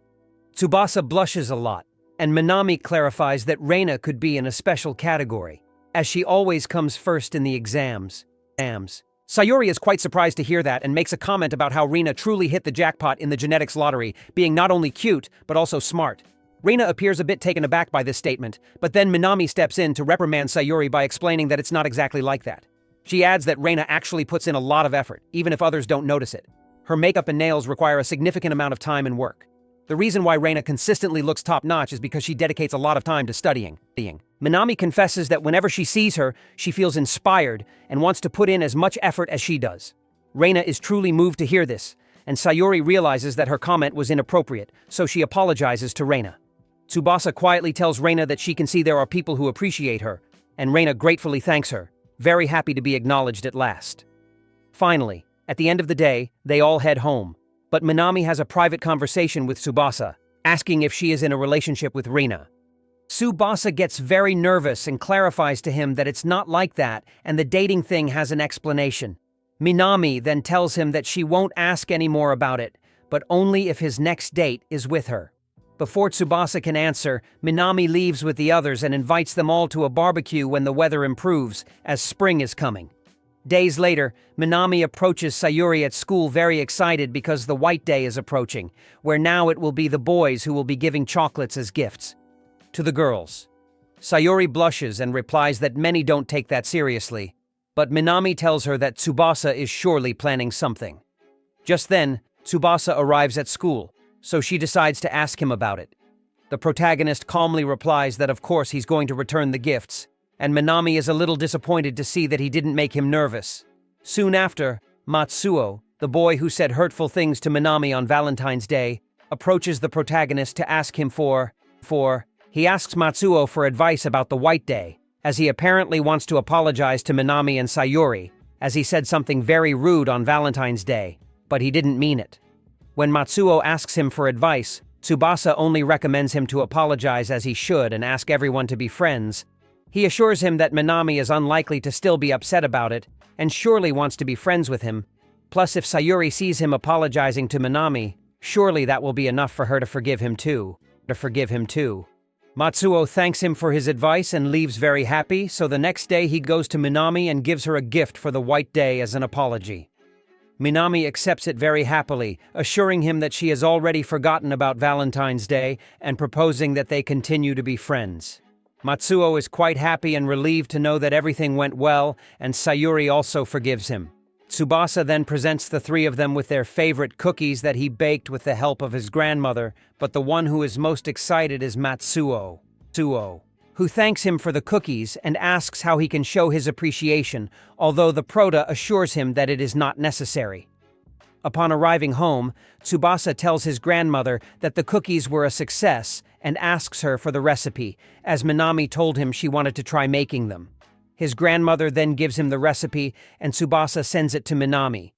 Tsubasa blushes a lot, and Minami clarifies that Reina could be in a special category, as she always comes first in the exams. Sayuri is quite surprised to hear that and makes a comment about how Reina truly hit the jackpot in the genetics lottery, being not only cute, but also smart. Reina appears a bit taken aback by this statement, but then Minami steps in to reprimand Sayuri by explaining that it's not exactly like that. She adds that Reina actually puts in a lot of effort, even if others don't notice it. Her makeup and nails require a significant amount of time and work. The reason why Reina consistently looks top-notch is because she dedicates a lot of time to studying. Minami confesses that whenever she sees her, she feels inspired and wants to put in as much effort as she does. Reina is truly moved to hear this, and Sayuri realizes that her comment was inappropriate, so she apologizes to Reina. Tsubasa quietly tells Reina that she can see there are people who appreciate her, and Reina gratefully thanks her, very happy to be acknowledged at last. Finally, at the end of the day, they all head home, but Minami has a private conversation with Tsubasa, asking if she is in a relationship with Reina. Tsubasa gets very nervous and clarifies to him that it's not like that and the dating thing has an explanation. Minami then tells him that she won't ask any more about it, but only if his next date is with her. Before Tsubasa can answer, Minami leaves with the others and invites them all to a barbecue when the weather improves, as spring is coming. Days later, Minami approaches Sayuri at school very excited because the White Day is approaching, where now it will be the boys who will be giving chocolates as gifts to the girls. Sayuri blushes and replies that many don't take that seriously, but Minami tells her that Tsubasa is surely planning something. Just then, Tsubasa arrives at school, so she decides to ask him about it. The protagonist calmly replies that of course he's going to return the gifts, and Minami is a little disappointed to see that he didn't make him nervous. Soon after, Matsuo, the boy who said hurtful things to Minami on Valentine's Day, approaches the protagonist to ask him he asks Matsuo for advice about the White Day, as he apparently wants to apologize to Minami and Sayuri, as he said something very rude on Valentine's Day, but he didn't mean it. When Matsuo asks him for advice, Tsubasa only recommends him to apologize as he should and ask everyone to be friends. He assures him that Minami is unlikely to still be upset about it, and surely wants to be friends with him. Plus, if Sayuri sees him apologizing to Minami, surely that will be enough for her to forgive him too. Matsuo thanks him for his advice and leaves very happy, so the next day he goes to Minami and gives her a gift for the White Day as an apology. Minami accepts it very happily, assuring him that she has already forgotten about Valentine's Day and proposing that they continue to be friends. Matsuo is quite happy and relieved to know that everything went well, and Sayuri also forgives him. Tsubasa then presents the three of them with their favorite cookies that he baked with the help of his grandmother, but the one who is most excited is Matsuo, who thanks him for the cookies and asks how he can show his appreciation, although the prota assures him that it is not necessary. Upon arriving home, Tsubasa tells his grandmother that the cookies were a success and asks her for the recipe, as Minami told him she wanted to try making them. His grandmother then gives him the recipe, and Tsubasa sends it to Minami.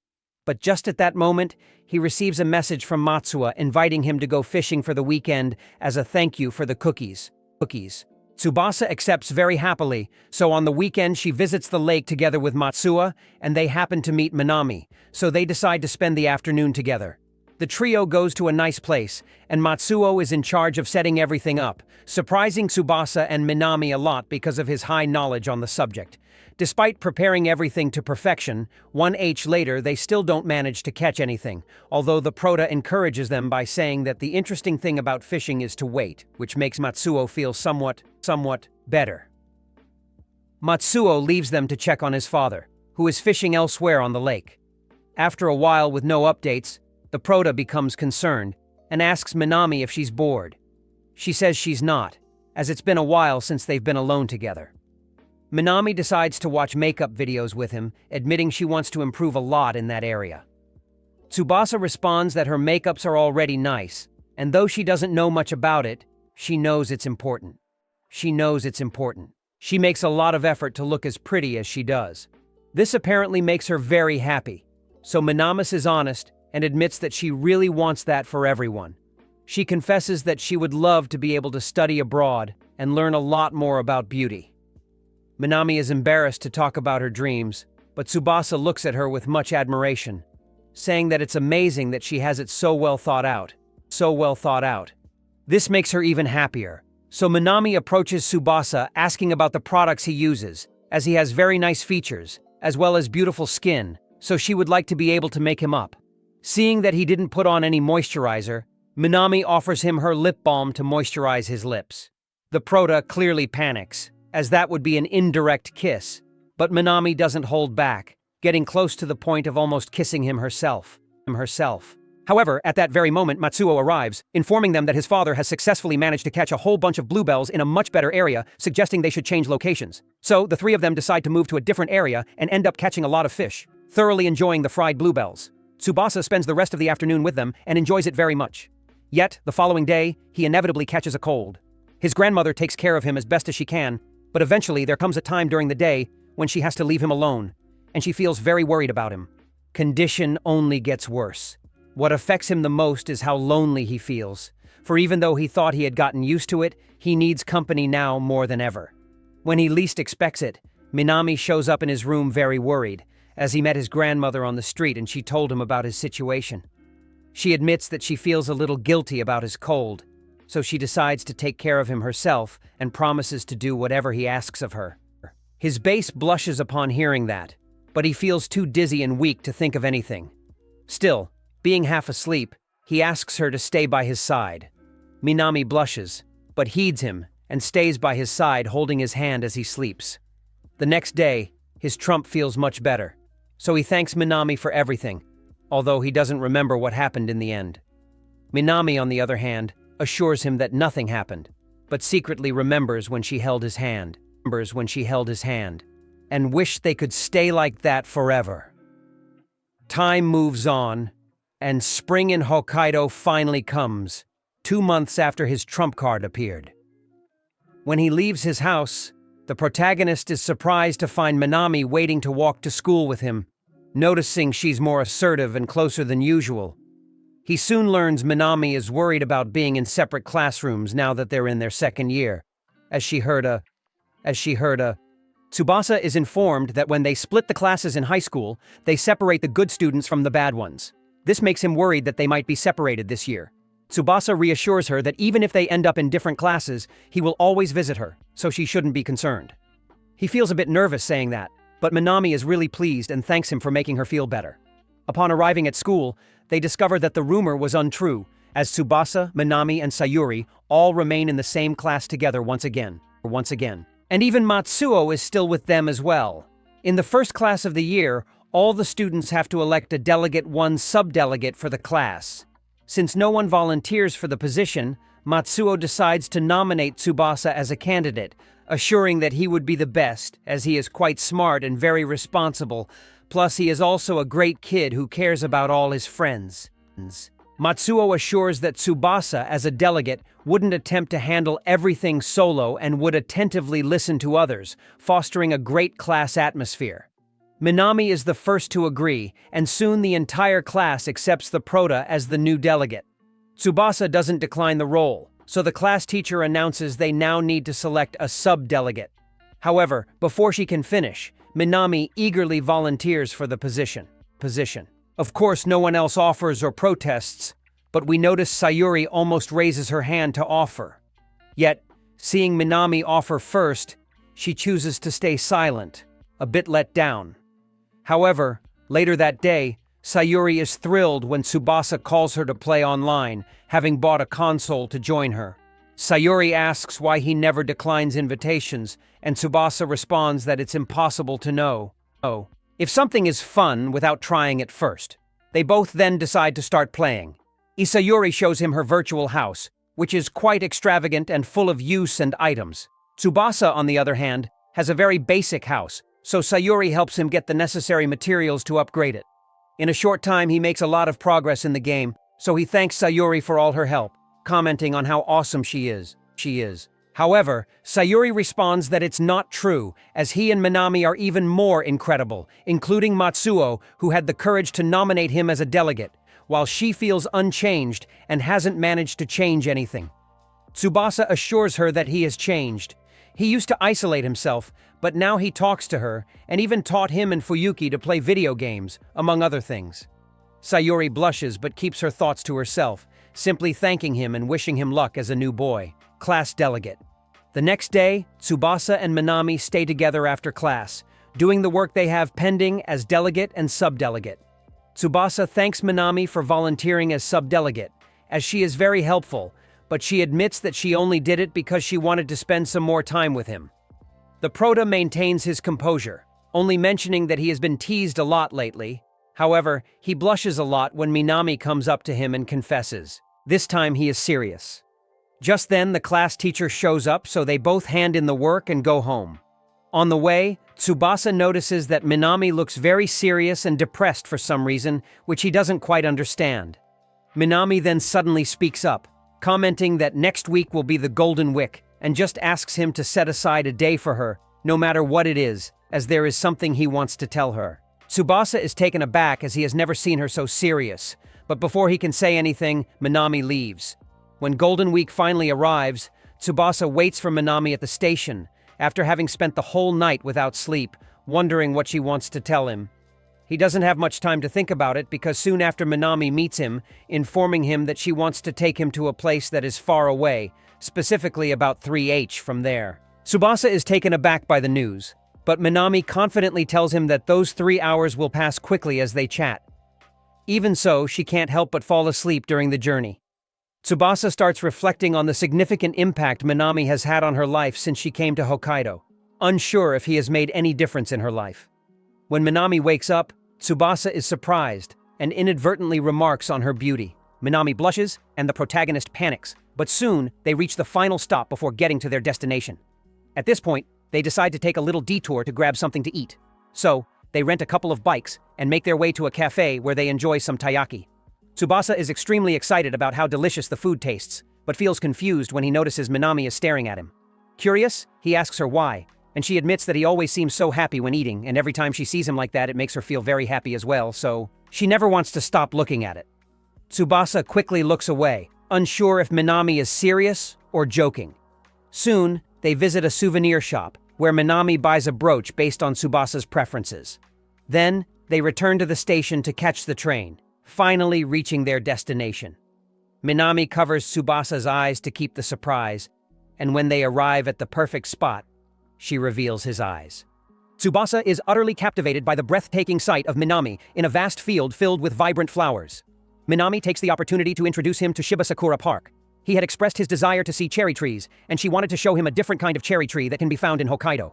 But just at that moment, he receives a message from Matsuo inviting him to go fishing for the weekend as a thank you for the cookies. Tsubasa accepts very happily, so on the weekend she visits the lake together with Matsuo, and they happen to meet Minami, so they decide to spend the afternoon together. The trio goes to a nice place, and Matsuo is in charge of setting everything up, surprising Tsubasa and Minami a lot because of his high knowledge on the subject. Despite preparing everything to perfection, 1H later they still don't manage to catch anything, although the prota encourages them by saying that the interesting thing about fishing is to wait, which makes Matsuo feel somewhat better. Matsuo leaves them to check on his father, who is fishing elsewhere on the lake. After a while with no updates, the prota becomes concerned and asks Minami if she's bored. She says she's not, as it's been a while since they've been alone together. Minami decides to watch makeup videos with him, admitting she wants to improve a lot in that area. Tsubasa responds that her makeups are already nice, and though she doesn't know much about it, she knows it's important. She knows it's important. She makes a lot of effort to look as pretty as she does. This apparently makes her very happy, so Minami is honest and admits that she really wants that for everyone. She confesses that she would love to be able to study abroad and learn a lot more about beauty. Minami is embarrassed to talk about her dreams, but Tsubasa looks at her with much admiration, saying that it's amazing that she has it so well thought out. So well thought out. This makes her even happier. So Minami approaches Tsubasa asking about the products he uses, as he has very nice features, as well as beautiful skin, so she would like to be able to make him up. Seeing that he didn't put on any moisturizer, Minami offers him her lip balm to moisturize his lips. The prota clearly panics, as that would be an indirect kiss, but Minami doesn't hold back, getting close to the point of almost kissing him herself. However, at that very moment Matsuo arrives, informing them that his father has successfully managed to catch a whole bunch of bluebells in a much better area, suggesting they should change locations. So, the three of them decide to move to a different area and end up catching a lot of fish, thoroughly enjoying the fried bluebells. Tsubasa spends the rest of the afternoon with them and enjoys it very much. Yet, the following day, he inevitably catches a cold. His grandmother takes care of him as best as she can, but eventually there comes a time during the day when she has to leave him alone, and she feels very worried about him. Condition only gets worse. What affects him the most is how lonely he feels, for even though he thought he had gotten used to it, he needs company now more than ever. When he least expects it, Minami shows up in his room very worried, as he met his grandmother on the street and she told him about his situation. She admits that she feels a little guilty about his cold, so she decides to take care of him herself and promises to do whatever he asks of her. His base blushes upon hearing that, but he feels too dizzy and weak to think of anything. Still, being half asleep, he asks her to stay by his side. Minami blushes, but heeds him and stays by his side holding his hand as he sleeps. The next day, his trump feels much better, so he thanks Minami for everything, although he doesn't remember what happened in the end. Minami, on the other hand, assures him that nothing happened, but secretly remembers when she held his hand, and wished they could stay like that forever. Time moves on, and spring in Hokkaido finally comes, 2 months after his trump card appeared. When he leaves his house, the protagonist is surprised to find Minami waiting to walk to school with him, noticing she's more assertive and closer than usual. He soon learns Minami is worried about being in separate classrooms now that they're in their second year. As she heard a, Tsubasa is informed that when they split the classes in high school, they separate the good students from the bad ones. This makes him worried that they might be separated this year. Tsubasa reassures her that even if they end up in different classes, he will always visit her, so she shouldn't be concerned. He feels a bit nervous saying that, but Minami is really pleased and thanks him for making her feel better. Upon arriving at school, they discover that the rumor was untrue, as Tsubasa, Minami, and Sayuri all remain in the same class together once again. And even Matsuo is still with them as well. In the first class of the year, all the students have to elect a delegate, one subdelegate for the class. Since no one volunteers for the position, Matsuo decides to nominate Tsubasa as a candidate, assuring that he would be the best, as he is quite smart and very responsible, plus he is also a great kid who cares about all his friends. Matsuo assures that Tsubasa, as a delegate, wouldn't attempt to handle everything solo and would attentively listen to others, fostering a great class atmosphere. Minami is the first to agree, and soon the entire class accepts the prota as the new delegate. Tsubasa doesn't decline the role, so the class teacher announces they now need to select a sub-delegate. However, before she can finish, Minami eagerly volunteers for the position. Of course, no one else offers or protests, but we notice Sayuri almost raises her hand to offer. Yet, seeing Minami offer first, she chooses to stay silent, a bit let down. However, later that day, Sayuri is thrilled when Tsubasa calls her to play online, having bought a console to join her. Sayuri asks why he never declines invitations, and Tsubasa responds that it's impossible to know if something is fun without trying it first. They both then decide to start playing. Sayuri shows him her virtual house, which is quite extravagant and full of use and items. Tsubasa, on the other hand, has a very basic house, so Sayuri helps him get the necessary materials to upgrade it. In a short time, he makes a lot of progress in the game, so he thanks Sayuri for all her help, commenting on how awesome she is. However, Sayuri responds that it's not true, as he and Minami are even more incredible, including Matsuo, who had the courage to nominate him as a delegate, while she feels unchanged and hasn't managed to change anything. Tsubasa assures her that he has changed. He used to isolate himself, but now he talks to her, and even taught him and Fuyuki to play video games, among other things. Sayuri blushes but keeps her thoughts to herself, simply thanking him and wishing him luck as a new boy, class delegate. The next day, Tsubasa and Minami stay together after class, doing the work they have pending as delegate and subdelegate. Tsubasa thanks Minami for volunteering as subdelegate, as she is very helpful, but she admits that she only did it because she wanted to spend some more time with him. The Prota maintains his composure, only mentioning that he has been teased a lot lately. However, he blushes a lot when Minami comes up to him and confesses. This time he is serious. Just then, the class teacher shows up, so they both hand in the work and go home. On the way, Tsubasa notices that Minami looks very serious and depressed for some reason, which he doesn't quite understand. Minami then suddenly speaks up, commenting that next week will be the Golden Week, and just asks him to set aside a day for her, no matter what it is, as there is something he wants to tell her. Tsubasa is taken aback as he has never seen her so serious, but before he can say anything, Minami leaves. When Golden Week finally arrives, Tsubasa waits for Minami at the station, after having spent the whole night without sleep, wondering what she wants to tell him. He doesn't have much time to think about it because soon after Minami meets him, informing him that she wants to take him to a place that is far away, specifically about 3H from there. Tsubasa is taken aback by the news, but Minami confidently tells him that those 3 hours will pass quickly as they chat. Even so, she can't help but fall asleep during the journey. Tsubasa starts reflecting on the significant impact Minami has had on her life since she came to Hokkaido, unsure if he has made any difference in her life. When Minami wakes up, Tsubasa is surprised and inadvertently remarks on her beauty. Minami blushes and the protagonist panics, but soon they reach the final stop before getting to their destination. At this point, they decide to take a little detour to grab something to eat. So, they rent a couple of bikes and make their way to a cafe where they enjoy some taiyaki. Tsubasa is extremely excited about how delicious the food tastes, but feels confused when he notices Minami is staring at him. Curious, he asks her why, and she admits that he always seems so happy when eating, and every time she sees him like that it makes her feel very happy as well, so she never wants to stop looking at it. Tsubasa quickly looks away, unsure if Minami is serious or joking. Soon, they visit a souvenir shop, where Minami buys a brooch based on Tsubasa's preferences. Then, they return to the station to catch the train, finally reaching their destination. Minami covers Tsubasa's eyes to keep the surprise, and when they arrive at the perfect spot, she reveals his eyes. Tsubasa is utterly captivated by the breathtaking sight of Minami in a vast field filled with vibrant flowers. Minami takes the opportunity to introduce him to Shibasakura Park. He had expressed his desire to see cherry trees, and she wanted to show him a different kind of cherry tree that can be found in Hokkaido.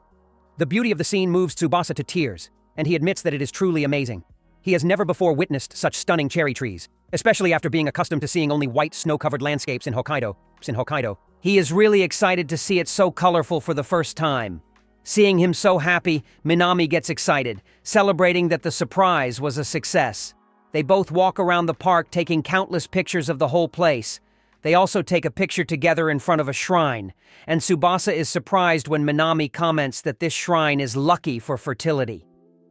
The beauty of the scene moves Tsubasa to tears, and he admits that it is truly amazing. He has never before witnessed such stunning cherry trees, especially after being accustomed to seeing only white, snow-covered landscapes in Hokkaido. He is really excited to see it so colorful for the first time. Seeing him so happy, Minami gets excited, celebrating that the surprise was a success. They both walk around the park taking countless pictures of the whole place. They also take a picture together in front of a shrine, and Tsubasa is surprised when Minami comments that this shrine is lucky for fertility.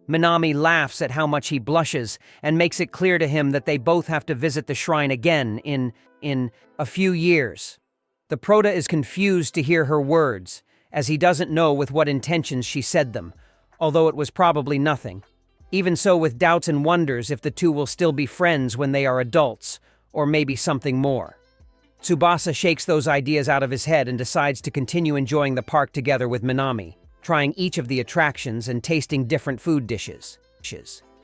Minami laughs at how much he blushes and makes it clear to him that they both have to visit the shrine again in a few years. The Prota is confused to hear her words, as he doesn't know with what intentions she said them, although it was probably nothing. Even so, with doubts and wonders if the two will still be friends when they are adults, or maybe something more. Tsubasa shakes those ideas out of his head and decides to continue enjoying the park together with Minami, trying each of the attractions and tasting different food dishes.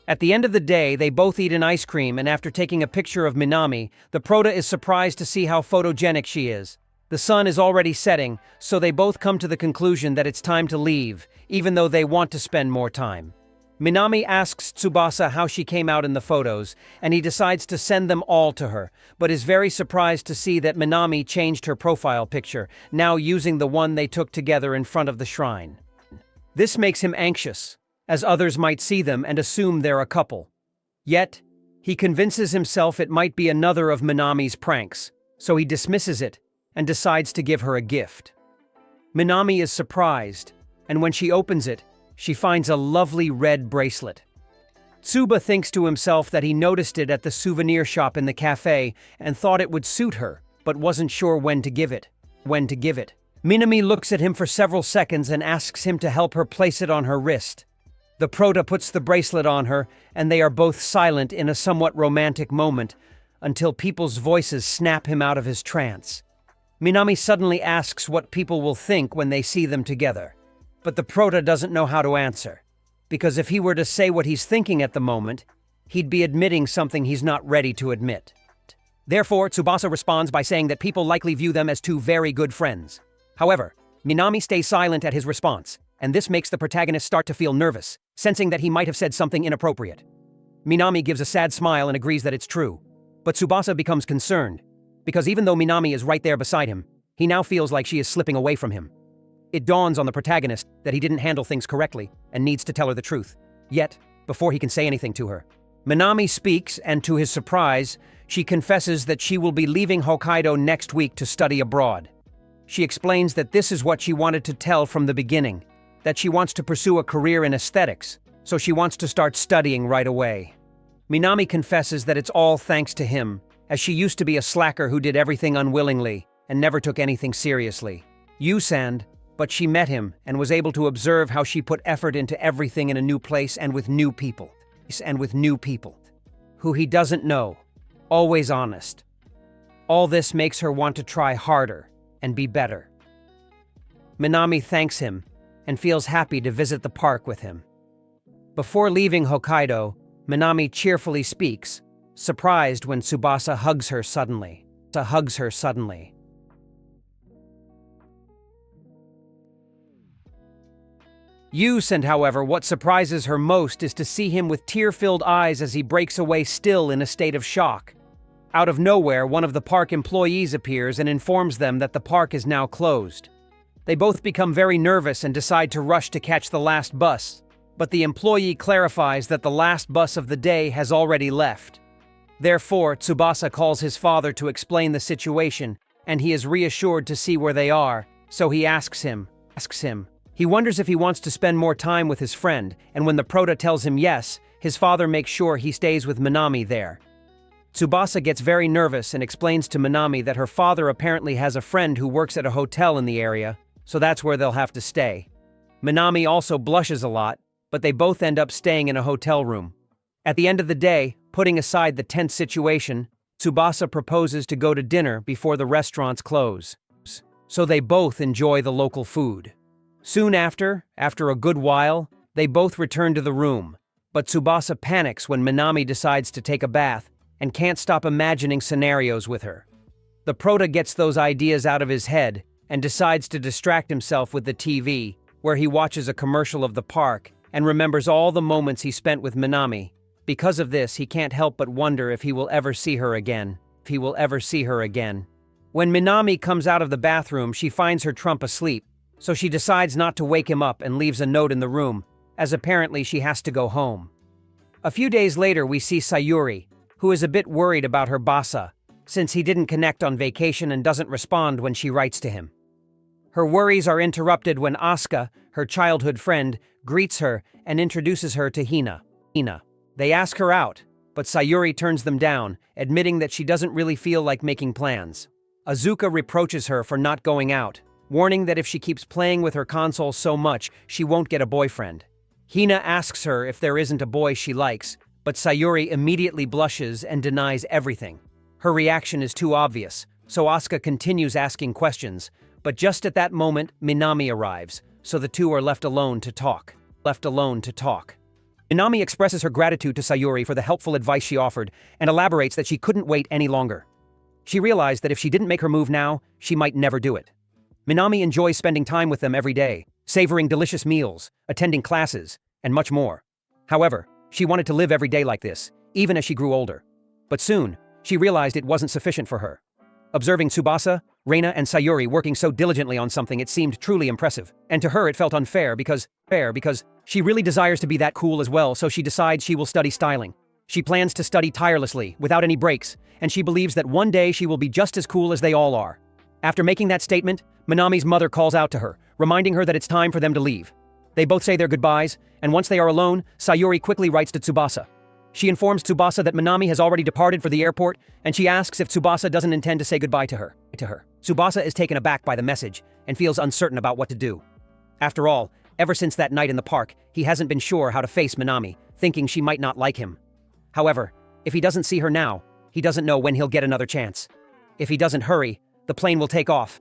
At the end of the day, they both eat an ice cream, and after taking a picture of Minami, the Prota is surprised to see how photogenic she is. The sun is already setting, so they both come to the conclusion that it's time to leave, even though they want to spend more time. Minami asks Tsubasa how she came out in the photos, and he decides to send them all to her, but is very surprised to see that Minami changed her profile picture, now using the one they took together in front of the shrine. This makes him anxious, as others might see them and assume they're a couple. Yet, he convinces himself it might be another of Minami's pranks, so he dismisses it and decides to give her a gift. Minami is surprised, and when she opens it, she finds a lovely red bracelet. Tsuba thinks to himself that he noticed it at the souvenir shop in the cafe and thought it would suit her, but wasn't sure when to give it. Minami looks at him for several seconds and asks him to help her place it on her wrist. The prota puts the bracelet on her, and they are both silent in a somewhat romantic moment until people's voices snap him out of his trance. Minami suddenly asks what people will think when they see them together. But the prota doesn't know how to answer, because if he were to say what he's thinking at the moment, he'd be admitting something he's not ready to admit. Therefore, Tsubasa responds by saying that people likely view them as two very good friends. However, Minami stays silent at his response, and this makes the protagonist start to feel nervous, sensing that he might have said something inappropriate. Minami gives a sad smile and agrees that it's true. But Tsubasa becomes concerned, because even though Minami is right there beside him, he now feels like she is slipping away from him. It dawns on the protagonist that he didn't handle things correctly and needs to tell her the truth. Yet, before he can say anything to her, Minami speaks, and to his surprise, she confesses that she will be leaving Hokkaido next week to study abroad. She explains that this is what she wanted to tell from the beginning, that she wants to pursue a career in aesthetics, so she wants to start studying right away. Minami confesses that it's all thanks to him, as she used to be a slacker who did everything unwillingly and never took anything seriously. But she met him and was able to observe how she put effort into everything in a new place and with new people. Who he doesn't know, always honest. All this makes her want to try harder and be better. Minami thanks him and feels happy to visit the park with him. Before leaving Hokkaido, Minami cheerfully speaks, surprised when Tsubasa hugs her suddenly. And however, what surprises her most is to see him with tear-filled eyes as he breaks away still in a state of shock. Out of nowhere, one of the park employees appears and informs them that the park is now closed. They both become very nervous and decide to rush to catch the last bus, but the employee clarifies that the last bus of the day has already left. Therefore, Tsubasa calls his father to explain the situation, and he is reassured to see where they are, so he asks him. He wonders if he wants to spend more time with his friend, and when the prota tells him yes, his father makes sure he stays with Minami there. Tsubasa gets very nervous and explains to Minami that her father apparently has a friend who works at a hotel in the area, so that's where they'll have to stay. Minami also blushes a lot, but they both end up staying in a hotel room. At the end of the day, putting aside the tense situation, Tsubasa proposes to go to dinner before the restaurants close, so they both enjoy the local food. Soon after a good while, they both return to the room, but Tsubasa panics when Minami decides to take a bath and can't stop imagining scenarios with her. The prota gets those ideas out of his head and decides to distract himself with the TV, where he watches a commercial of the park and remembers all the moments he spent with Minami. Because of this, he can't help but wonder if he will ever see her again. When Minami comes out of the bathroom, she finds her trump asleep, so she decides not to wake him up and leaves a note in the room, as apparently she has to go home. A few days later, we see Sayuri, who is a bit worried about her basa, since he didn't connect on vacation and doesn't respond when she writes to him. Her worries are interrupted when Asuka, her childhood friend, greets her and introduces her to Hina. They ask her out, but Sayuri turns them down, admitting that she doesn't really feel like making plans. Azuka reproaches her for not going out, warning that if she keeps playing with her console so much, she won't get a boyfriend. Hina asks her if there isn't a boy she likes, but Sayuri immediately blushes and denies everything. Her reaction is too obvious, so Asuka continues asking questions, but just at that moment, Minami arrives, so the two are left alone to talk. Minami expresses her gratitude to Sayuri for the helpful advice she offered and elaborates that she couldn't wait any longer. She realized that if she didn't make her move now, she might never do it. Minami enjoys spending time with them every day, savoring delicious meals, attending classes, and much more. However, she wanted to live every day like this, even as she grew older. But soon, she realized it wasn't sufficient for her. Observing Tsubasa, Reina and Sayuri working so diligently on something it seemed truly impressive. And to her it felt unfair because she really desires to be that cool as well, so she decides she will study styling. She plans to study tirelessly, without any breaks, and she believes that one day she will be just as cool as they all are. After making that statement, Minami's mother calls out to her, reminding her that it's time for them to leave. They both say their goodbyes, and once they are alone, Sayuri quickly writes to Tsubasa. She informs Tsubasa that Minami has already departed for the airport, and she asks if Tsubasa doesn't intend to say goodbye to her. Tsubasa is taken aback by the message and feels uncertain about what to do. After all, ever since that night in the park, he hasn't been sure how to face Minami, thinking she might not like him. However, if he doesn't see her now, he doesn't know when he'll get another chance. If he doesn't hurry, the plane will take off,